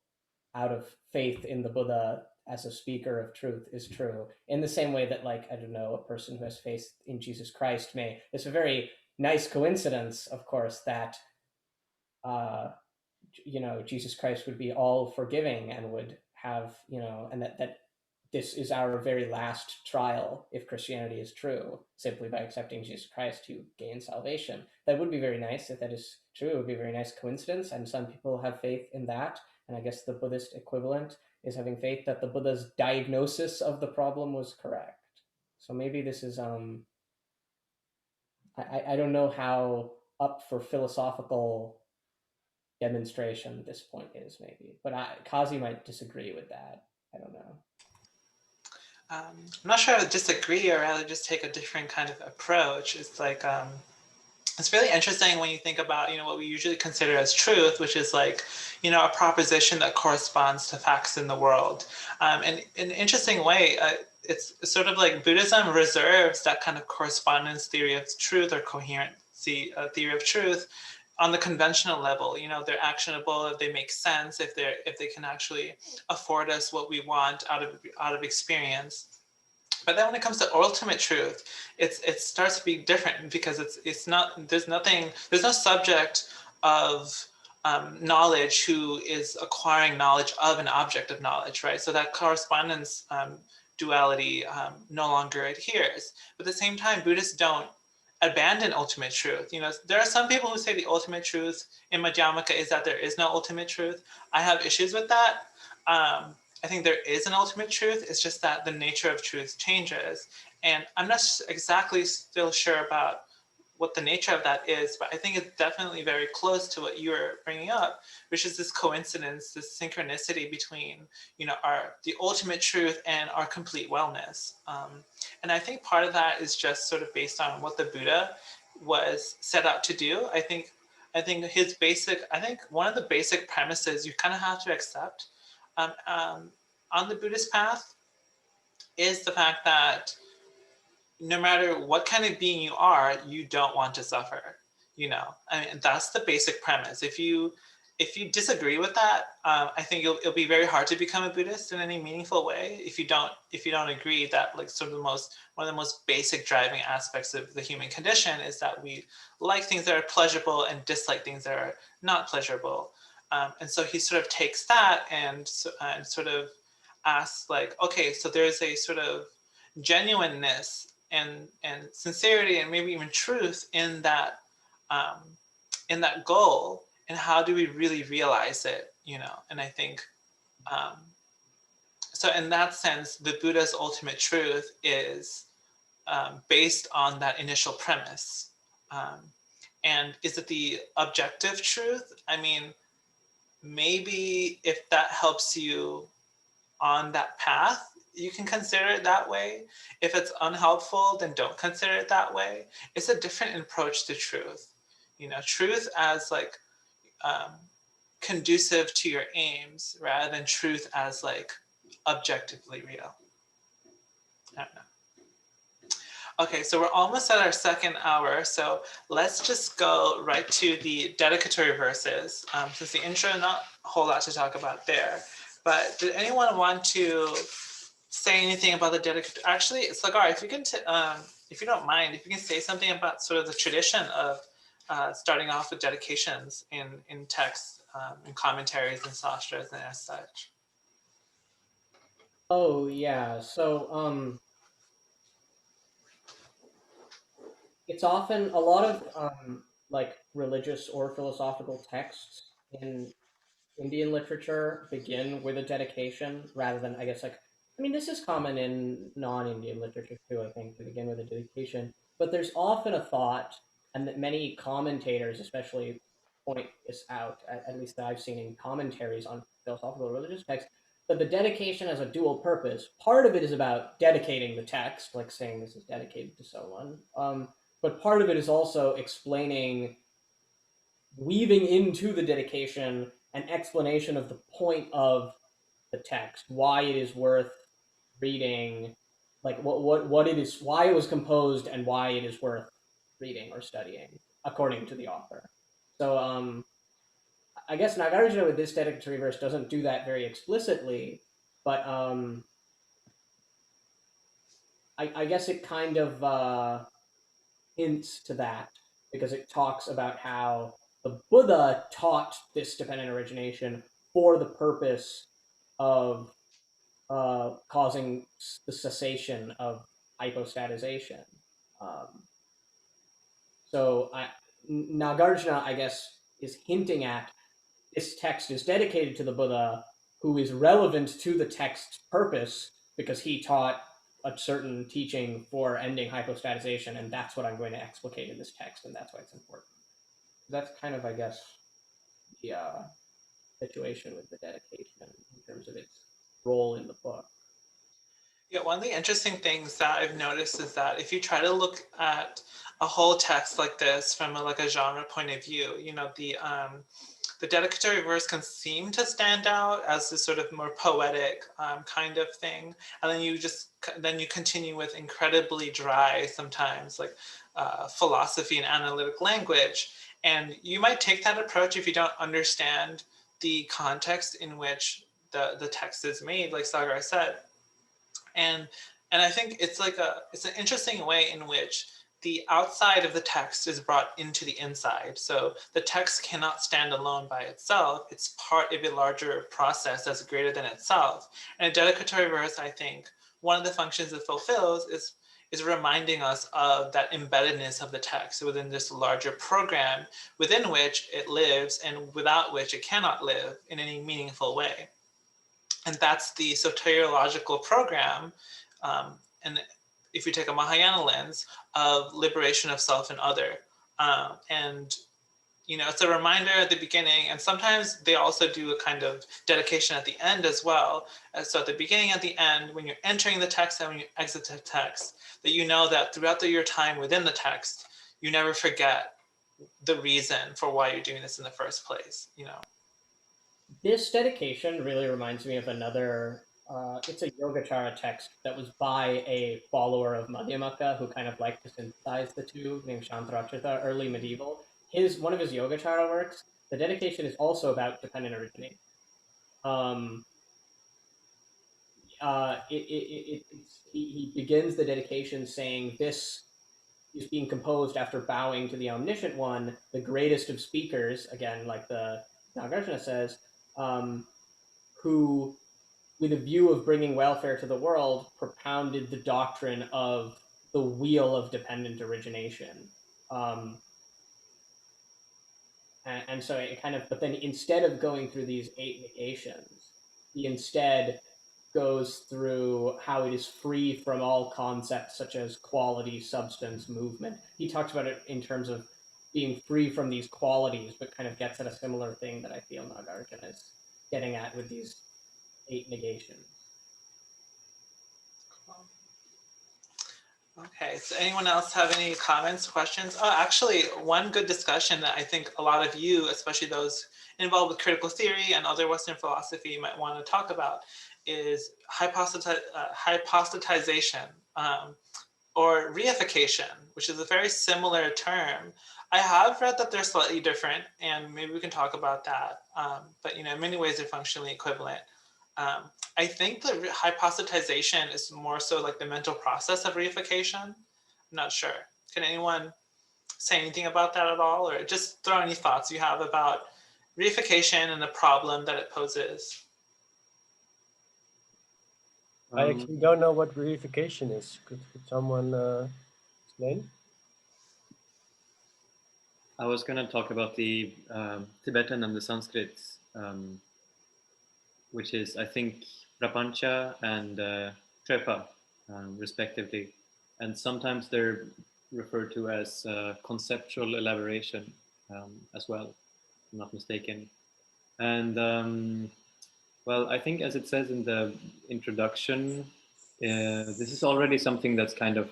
out of faith in the Buddha as a speaker of truth is true. In the same way that, like, I don't know, a person who has faith in Jesus Christ may. It's a very nice coincidence, of course, that Jesus Christ would be all forgiving and would have, and that this is our very last trial, if Christianity is true, simply by accepting Jesus Christ to gain salvation. That would be very nice if that is true. It would be a very nice coincidence, and some people have faith in that. And I guess the Buddhist equivalent is having faith that the Buddha's diagnosis of the problem was correct. So maybe this is I don't know how up for philosophical demonstration this point is, maybe, but Kazi might disagree with that. I don't know. I'm not sure I would disagree, or rather just take a different kind of approach. It's like it's really interesting when you think about what we usually consider as truth, which is like a proposition that corresponds to facts in the world. And in an interesting way, it's sort of like Buddhism reserves that kind of correspondence theory of truth, or coherency theory of truth, on the conventional level. They're actionable if they make sense, if they can actually afford us what we want out of experience. But then when it comes to ultimate truth, it starts to be different, because it's not, there's no subject of knowledge who is acquiring knowledge of an object of knowledge, right? So that correspondence duality no longer adheres. But at the same time, Buddhists don't abandon ultimate truth. There are some people who say the ultimate truth in Madhyamaka is that there is no ultimate truth. I have issues with that. I think there is an ultimate truth. It's just that the nature of truth changes. And I'm not exactly still sure about what the nature of that is, but I think it's definitely very close to what you were bringing up, which is this coincidence, this synchronicity between, the ultimate truth and our complete wellness. And I think part of that is just sort of based on what the Buddha was set out to do. I think one of the basic premises you kind of have to accept on the Buddhist path is the fact that no matter what kind of being you are, you don't want to suffer. That's the basic premise. If you disagree with that, I think it'll be very hard to become a Buddhist in any meaningful way. If you don't agree that, like, sort of one of the most basic driving aspects of the human condition is that we like things that are pleasurable and dislike things that are not pleasurable. And so he sort of takes that and sort of asks, like, okay, so there's a sort of genuineness and sincerity and maybe even truth in that goal, and how do we really realize it? And I think so in that sense, the Buddha's ultimate truth is based on that initial premise. And is it the objective truth? I mean, maybe if that helps you on that path, you can consider it that way. If it's unhelpful, then don't consider it that way. It's a different approach to truth. Truth as like conducive to your aims, rather than truth as like objectively real. I don't know. Okay, so we're almost at our second hour, so let's just go right to the dedicatory verses, since the intro, not a whole lot to talk about there. But did anyone want to say anything about the dedicatory? Actually, Sagar, if you can, if you don't mind, if you can say something about sort of the tradition of starting off with dedications in text, in commentaries and sastras and as such. Oh yeah, so it's often a lot of like religious or philosophical texts in Indian literature begin with a dedication rather than, I guess, like, I mean, this is common in non-Indian literature too, I think, to begin with a dedication. But there's often a thought, and that many commentators especially point this out, at least that I've seen in commentaries on philosophical or religious texts, that the dedication has a dual purpose. Part of it is about dedicating the text, like saying this is dedicated to someone. But part of it is also explaining, weaving into the dedication an explanation of the point of the text, why it is worth reading, like what it is, why it was composed, and why it is worth reading or studying, according to the author. So I guess Nāgārjuna with this dedicatory verse doesn't do that very explicitly, but I guess it kind of hints to that, because it talks about how the Buddha taught this dependent origination for the purpose of causing the cessation of hypostatization. So Nāgārjuna, I guess, is hinting at this text is dedicated to the Buddha, who is relevant to the text's purpose because he taught a certain teaching for ending hypostatization, and that's what I'm going to explicate in this text, and that's why it's important. That's kind of, I guess, the situation with the dedication in terms of its role in the book. Yeah, one of the interesting things that I've noticed is that if you try to look at a whole text like this from a genre point of view, you know, the dedicatory verse can seem to stand out as this sort of more poetic kind of thing, and then you continue with incredibly dry, sometimes like philosophy and analytic language, and you might take that approach if you don't understand the context in which the text is made, like Sagar said. And I think it's an interesting way in which the outside of the text is brought into the inside. So the text cannot stand alone by itself. It's part of a larger process that's greater than itself. And a dedicatory verse, I think, one of the functions it fulfills is reminding us of that embeddedness of the text within this larger program within which it lives and without which it cannot live in any meaningful way. And that's the soteriological program, and if you take a Mahayana lens, of liberation of self and other. And you know, it's a reminder at the beginning, and sometimes they also do a kind of dedication at the end as well. So at the beginning, at the end, when you're entering the text and when you exit the text, that you know that throughout your time within the text, you never forget the reason for why you're doing this in the first place, you know. This dedication really reminds me of another, it's a Yogacara text that was by a follower of Madhyamaka who kind of liked to synthesize the two, named Shantarakshita, early medieval. One of his Yogacara works, the dedication is also about dependent origination. He begins the dedication saying, this is being composed after bowing to the omniscient one, the greatest of speakers, again, like the Nāgārjuna says, who, with a view of bringing welfare to the world, propounded the doctrine of the wheel of dependent origination. And so it kind of, but then instead of going through these 8 negations, he instead goes through how it is free from all concepts such as quality, substance, movement. He talks about it in terms of being free from these qualities, but kind of gets at a similar thing that I feel Nāgārjuna is getting at with these 8 negations. Okay, so anyone else have any comments, questions? Oh, actually, one good discussion that I think a lot of you, especially those involved with critical theory and other Western philosophy, might want to talk about is hypostatization or reification, which is a very similar term. I have read that they're slightly different, and maybe we can talk about that. But you know, in many ways, they're functionally equivalent. I think the hypostatization is more so like the mental process of reification. I'm not sure. Can anyone say anything about that at all, or just throw any thoughts you have about reification and the problem that it poses? I actually don't know what reification is. Could someone explain? I was going to talk about the Tibetan and the Sanskrit which is, I think, prapancha and trepa, respectively. And sometimes they're referred to as conceptual elaboration as well, if I'm not mistaken. And well, I think as it says in the introduction, this is already something that's kind of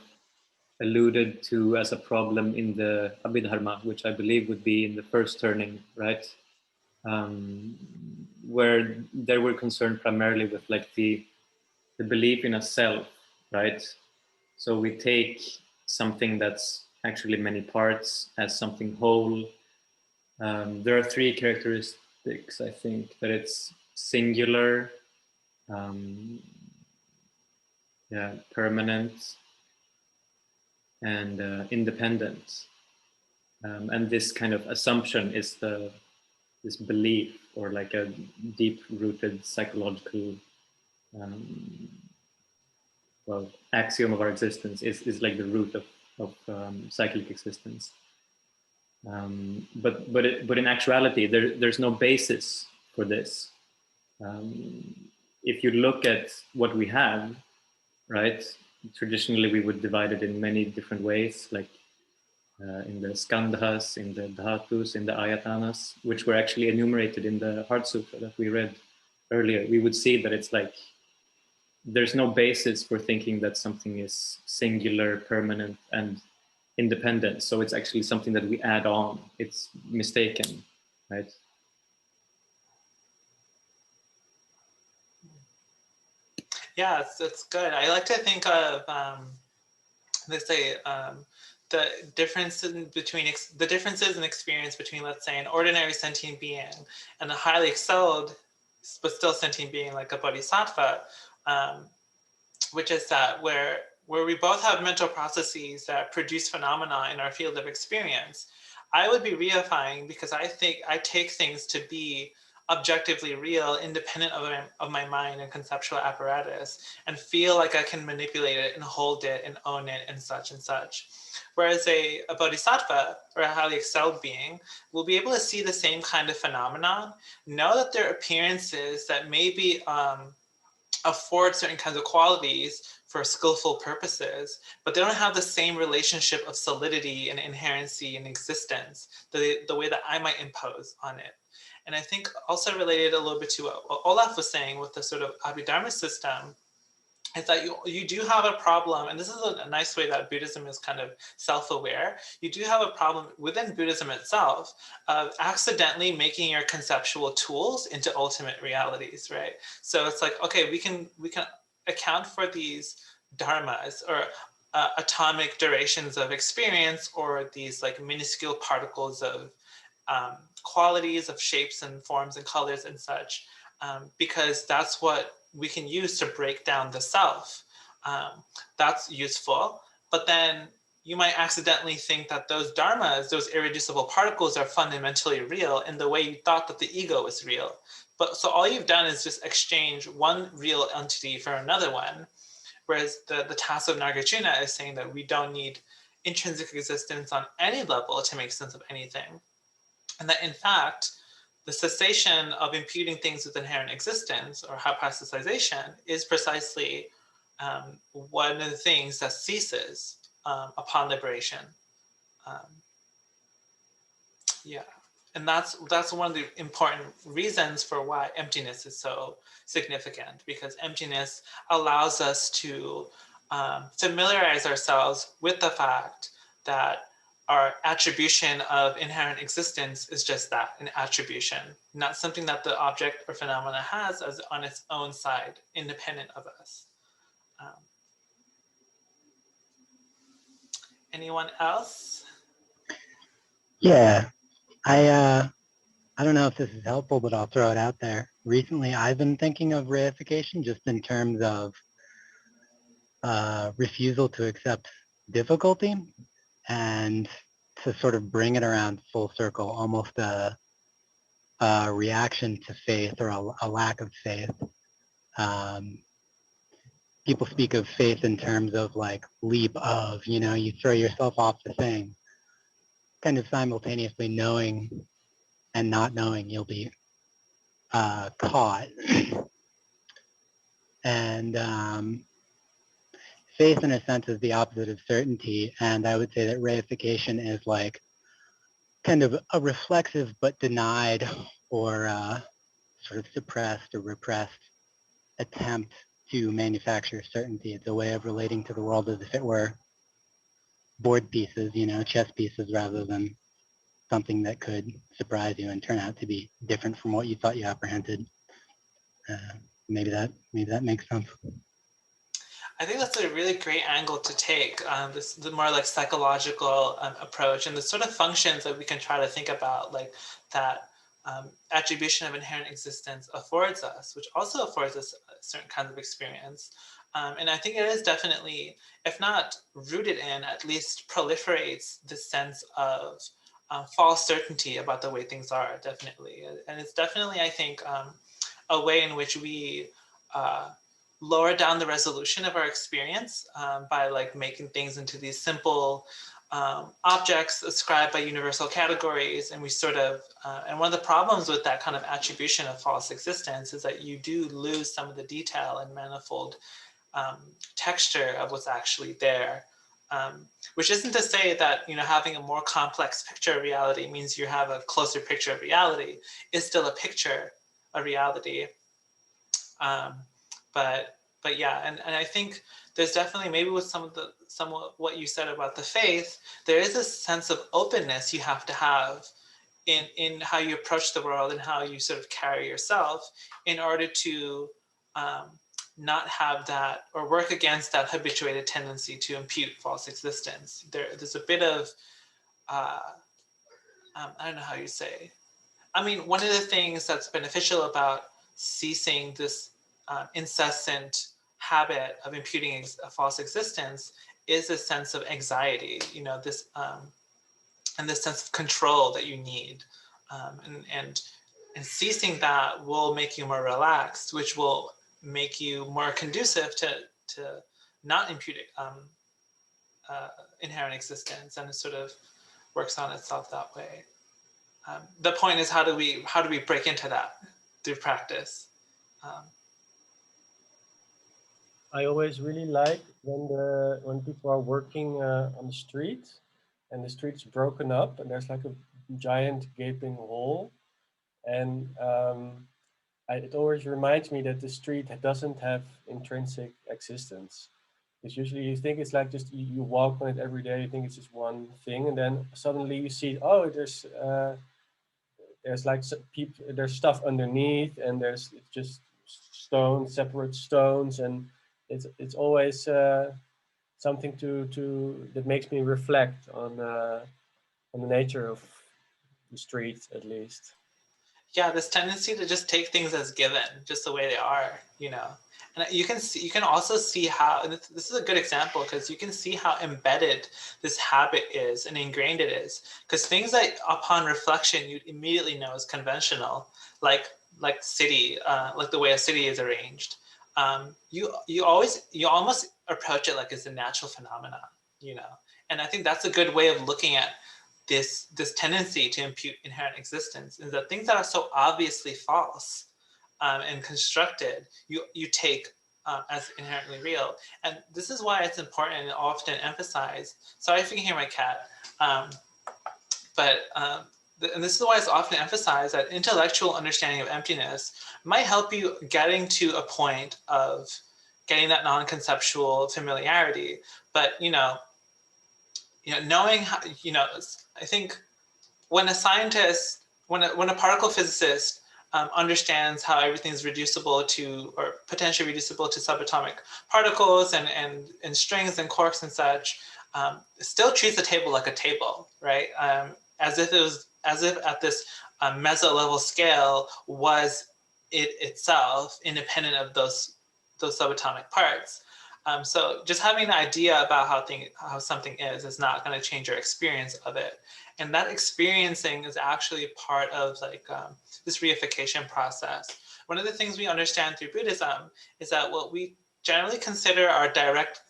alluded to as a problem in the Abhidharma, which I believe would be in the first turning, right? Where they were concerned primarily with like the belief in a self, right? So we take something that's actually many parts as something whole. There are three characteristics, I think, that it's singular, yeah, permanent, and independent. And this kind of assumption is this belief, or like a deep-rooted psychological well, axiom of our existence is like the root of cyclic existence. But in actuality, there's no basis for this. If you look at what we have, right? Traditionally, we would divide it in many different ways, like in the skandhas, in the dhatus, in the ayatanas, which were actually enumerated in the Heart Sutra that we read earlier. We would see that it's like there's no basis for thinking that something is singular, permanent, and independent. So it's actually something that we add on. It's mistaken, right? Yeah, it's good. I like to think of they say the differences in experience between, let's say, an ordinary sentient being and a highly excelled but still sentient being like a bodhisattva, which is that where we both have mental processes that produce phenomena in our field of experience, I would be reifying because I think I take things to be objectively real, independent of my mind and conceptual apparatus, and feel like I can manipulate it and hold it and own it and such and such. Whereas a bodhisattva, or a highly excelled being, will be able to see the same kind of phenomenon, know that there are appearances that maybe afford certain kinds of qualities for skillful purposes, but they don't have the same relationship of solidity and inherency and existence the way that I might impose on it. And I think also related a little bit to what Olaf was saying with the sort of Abhidharma system, is that you do have a problem, and this is a nice way that Buddhism is kind of self-aware. You do have a problem within Buddhism itself of accidentally making your conceptual tools into ultimate realities, right? So it's like, okay, we can account for these dharmas or atomic durations of experience, or these like minuscule particles of qualities of shapes and forms and colors and such, because that's what we can use to break down the self. That's useful, but then you might accidentally think that those dharmas, those irreducible particles, are fundamentally real in the way you thought that the ego was real. But so all you've done is just exchange one real entity for another one, whereas the task of Nāgārjuna is saying that we don't need intrinsic existence on any level to make sense of anything. And that in fact, the cessation of imputing things with inherent existence, or hypostaticization, is precisely one of the things that ceases upon liberation. Yeah, and that's one of the important reasons for why emptiness is so significant, because emptiness allows us to familiarize ourselves with the fact that our attribution of inherent existence is just that, an attribution, not something that the object or phenomena has as on its own side, independent of us. Anyone else? Yeah, I don't know if this is helpful, but I'll throw it out there. Recently, I've been thinking of reification just in terms of refusal to accept difficulty, and to sort of bring it around full circle, almost a reaction to faith, or a lack of faith. People speak of faith in terms of like leap of, you throw yourself off the thing, kind of simultaneously knowing and not knowing you'll be caught. And faith, in a sense, is the opposite of certainty. And I would say that reification is like kind of a reflexive but denied or sort of suppressed or repressed attempt to manufacture certainty. It's a way of relating to the world as if it were board pieces, you know, chess pieces, rather than something that could surprise you and turn out to be different from what you thought you apprehended. Maybe that makes sense. I think that's a really great angle to take, the more like psychological approach, and the sort of functions that we can try to think about, like that attribution of inherent existence affords us, which also affords us certain kinds of experience. And I think it is definitely, if not rooted in, at least proliferates this sense of false certainty about the way things are, definitely. And it's definitely, I think, a way in which we lower down the resolution of our experience by like making things into these simple objects ascribed by universal categories. And we sort of, and one of the problems with that kind of attribution of false existence is that you do lose some of the detail and manifold texture of what's actually there. Which isn't to say that, you know, having a more complex picture of reality means you have a closer picture of reality. It's still a picture of reality. But yeah, and I think there's definitely, maybe with somewhat what you said about the faith, there is a sense of openness you have to have in how you approach the world and how you sort of carry yourself in order to not have that or work against that habituated tendency to impute false existence. There's a bit of, I don't know how you say. I mean, one of the things that's beneficial about ceasing this incessant habit of imputing a false existence is a sense of anxiety, you know, this and this sense of control that you need, and ceasing that will make you more relaxed, which will make you more conducive to not imputing inherent existence, and it sort of works on itself that way. The point is, how do we break into that through practice? I always really like when people are working on the street, and the street's broken up, and there's like a giant gaping hole, and it always reminds me that the street doesn't have intrinsic existence. Because usually you think it's like just you walk on it every day, you think it's just one thing, and then suddenly you see, oh, there's like there's stuff underneath, and there's just stones, separate stones, and it's always something that makes me reflect on the nature of the street, at least. Yeah, this tendency to just take things as given, just the way they are, you know. And you can also see how, and this is a good example, because you can see how embedded this habit is and ingrained it is. Because things that upon reflection you'd immediately know is conventional, like city, like the way a city is arranged. You almost approach it like it's a natural phenomenon, you know. And I think that's a good way of looking at this tendency to impute inherent existence, is that things that are so obviously false and constructed, you take as inherently real. And this is why it's important and often emphasized. Sorry if you can hear my cat, and this is why it's often emphasized that intellectual understanding of emptiness might help you getting to a point of getting that non-conceptual familiarity. But knowing how, I think when a scientist, when a particle physicist understands how everything's reducible to, or potentially reducible to, subatomic particles and strings and quarks and such, still treats the table like a table, right? As if at this meso level scale was it itself independent of those subatomic parts. So just having an idea about how something is not going to change your experience of it. And that experiencing is actually part of this reification process. One of the things we understand through Buddhism is that what we generally consider our direct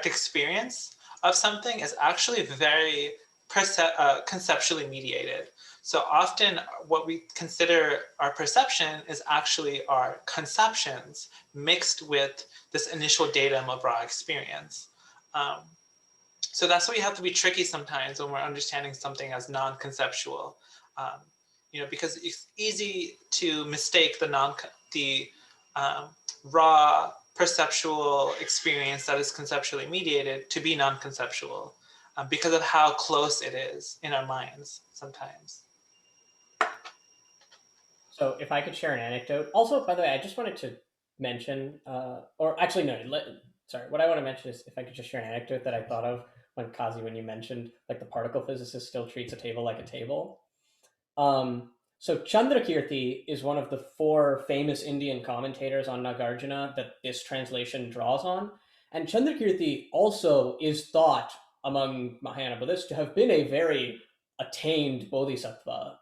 experience of something is actually very conceptually mediated. So often what we consider our perception is actually our conceptions mixed with this initial datum of raw experience. So that's why you have to be tricky sometimes when we're understanding something as non-conceptual, because it's easy to mistake the raw perceptual experience that is conceptually mediated to be non-conceptual because of how close it is in our minds sometimes. So if I could share an anecdote. Also, by the way, I just wanted to mention, or actually, no, sorry. What I want to mention is if I could just share an anecdote that I thought of when you mentioned like the particle physicist still treats a table like a table. So Chandrakirti is one of the 4 famous Indian commentators on Nāgārjuna that this translation draws on. And Chandrakirti also is thought among Mahayana Buddhists to have been a very attained bodhisattva,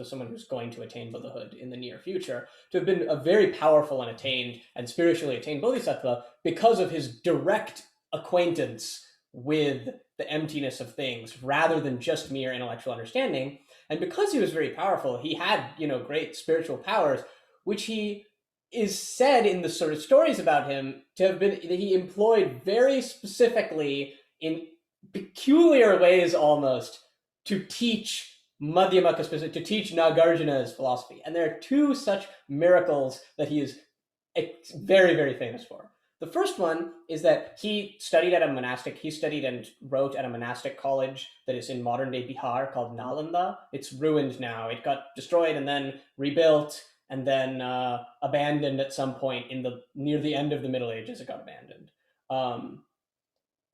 someone who's going to attain Buddhahood in the near future, to have been a very powerful and attained and spiritually attained bodhisattva because of his direct acquaintance with the emptiness of things rather than just mere intellectual understanding. And because he was very powerful, he had, great spiritual powers, which he is said in the sort of stories about him to have been, that he employed very specifically in peculiar ways almost to teach Madhyamaka, to teach Nāgārjuna's philosophy. And there are 2 such miracles that he is very, very famous for. The first one is that he studied and wrote at a monastic college that is in modern day Bihar called Nalanda. It's ruined now. It got destroyed and then rebuilt and then abandoned at some point near the end of the Middle Ages. It got abandoned.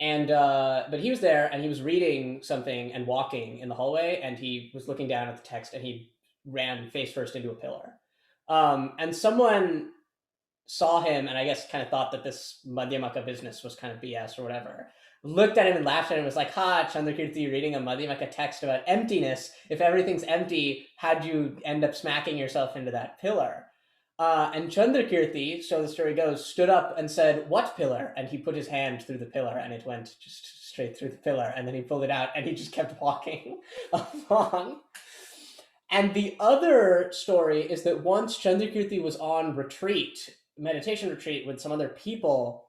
But he was there and he was reading something and walking in the hallway and he was looking down at the text and he ran face first into a pillar. And someone saw him and I guess kind of thought that this Madhyamaka business was kind of BS or whatever. Looked at him and laughed at him and was like, ha, Chandrakirti reading a Madhyamaka text about emptiness. If everything's empty, how'd you end up smacking yourself into that pillar? And Chandrakirti, so the story goes, stood up and said, what pillar? And he put his hand through the pillar and it went just straight through the pillar. And then he pulled it out and he just kept walking along. And the other story is that once Chandrakirti was on meditation retreat with some other people,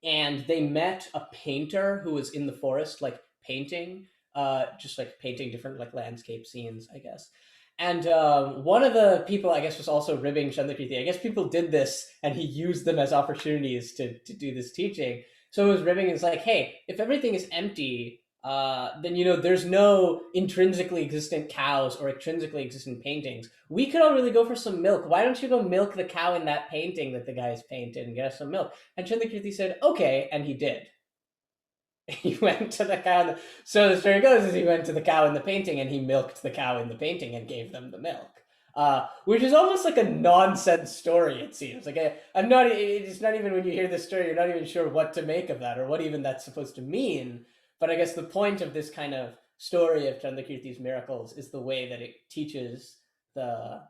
and they met a painter who was in the forest, like painting, just like painting different like landscape scenes, I guess. And one of the people, I guess, was also ribbing Chandrakirti. I guess people did this and he used them as opportunities to do this teaching. So it was ribbing. It's like, hey, if everything is empty, then, there's no intrinsically existent cows or intrinsically existent paintings. We could all really go for some milk. Why don't you go milk the cow in that painting that the guy's painted and get us some milk? And Chandrakirti said, okay, and he did. He went to the cow. So the story goes is he went to the cow in the painting and he milked the cow in the painting and gave them the milk. Which is almost like a nonsense story, it seems. Like it's not even when you hear this story, you're not even sure what to make of that or what even that's supposed to mean. But I guess the point of this kind of story of Chandrakirti's miracles is the way that it teaches the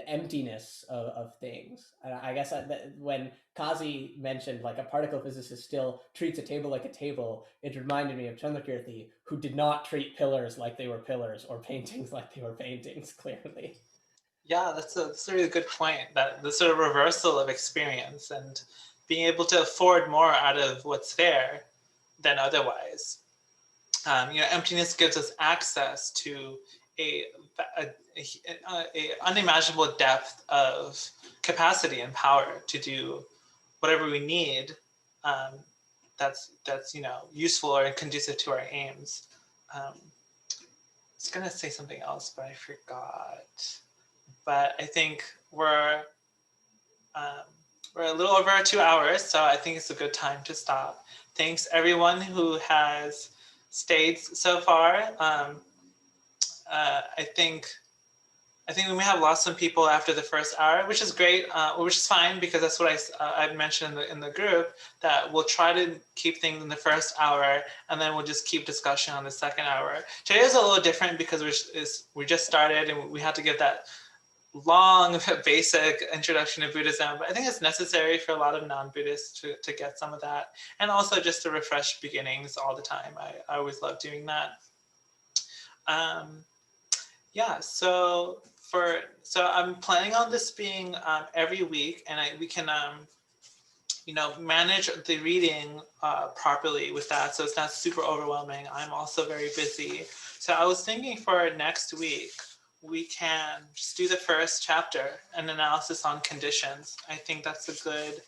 emptiness of things. And I guess when Kazi mentioned like a particle physicist still treats a table like a table, it reminded me of Chandrakirti, who did not treat pillars like they were pillars or paintings like they were paintings, clearly. Yeah, that's a really good point, that the sort of reversal of experience and being able to afford more out of what's there than otherwise. Emptiness gives us access to a unimaginable depth of capacity and power to do whatever we need that's useful or conducive to our aims. I was gonna say something else, but I forgot. But I think we're a little over 2 hours, so I think it's a good time to stop. Thanks everyone who has stayed so far. I think we may have lost some people after the first hour, which is great, which is fine, because that's what I mentioned in the group, that we'll try to keep things in the first hour and then we'll just keep discussion on the second hour. Today is a little different because we just started and we had to give that long basic introduction to Buddhism, but I think it's necessary for a lot of non-Buddhists to get some of that, and also just to refresh beginnings all the time. I always love doing that. Yeah, so I'm planning on this being every week, and we can manage the reading properly with that, so it's not super overwhelming. I'm also very busy, so I was thinking for next week we can just do the first chapter, an analysis on conditions. I think that's a good,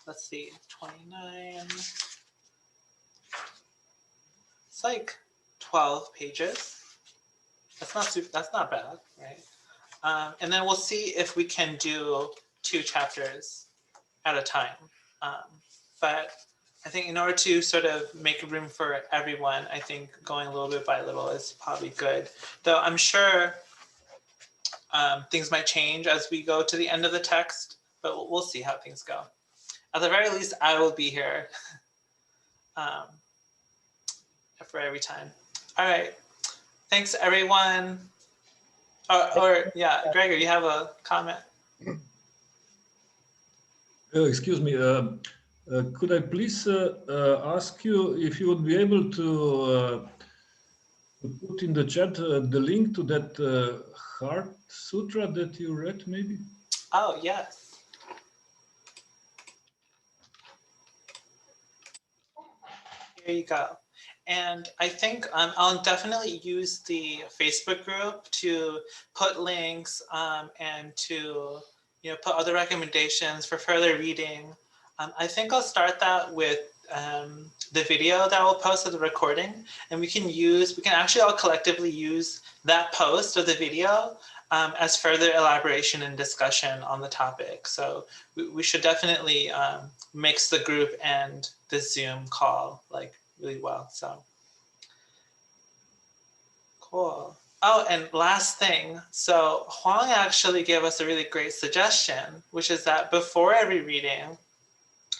let's see, 29. It's like 12 pages. That's not bad, right? And then we'll see if we can do 2 chapters at a time. But I think in order to sort of make room for everyone, I think going a little bit by little is probably good. Though I'm sure things might change as we go to the end of the text, but we'll see how things go. At the very least, I will be here for every time. All right. Thanks, everyone. Yeah, Gregor, you have a comment? Excuse me. Could I please ask you if you would be able to put in the chat the link to that Heart Sutra that you read, maybe? Oh, yes. Here you go. And I think I'll definitely use the Facebook group to put links and to put other recommendations for further reading. I think I'll start that with the video that we'll post of the recording, and we can actually all collectively use that post of the video as further elaboration and discussion on the topic. So we should definitely mix the group and the Zoom call like really well. So cool. Oh, and last thing. So Huang actually gave us a really great suggestion, which is that before every reading,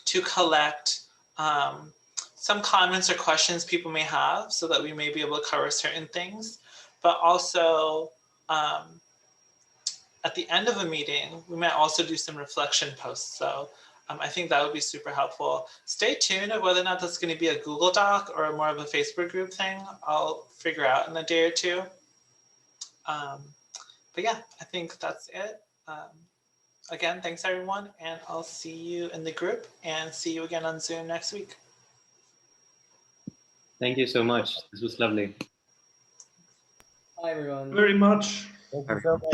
to collect some comments or questions people may have so that we may be able to cover certain things, but also at the end of a meeting, we might also do some reflection posts. So I think that would be super helpful. Stay tuned of whether or not that's going to be a Google Doc or more of a Facebook group thing. I'll figure out in a day or two. But yeah, I think that's it. Again, thanks everyone, and I'll see you in the group and see you again on Zoom next week. Thank you so much. This was lovely. Bye, everyone. Very much. Thank you so much.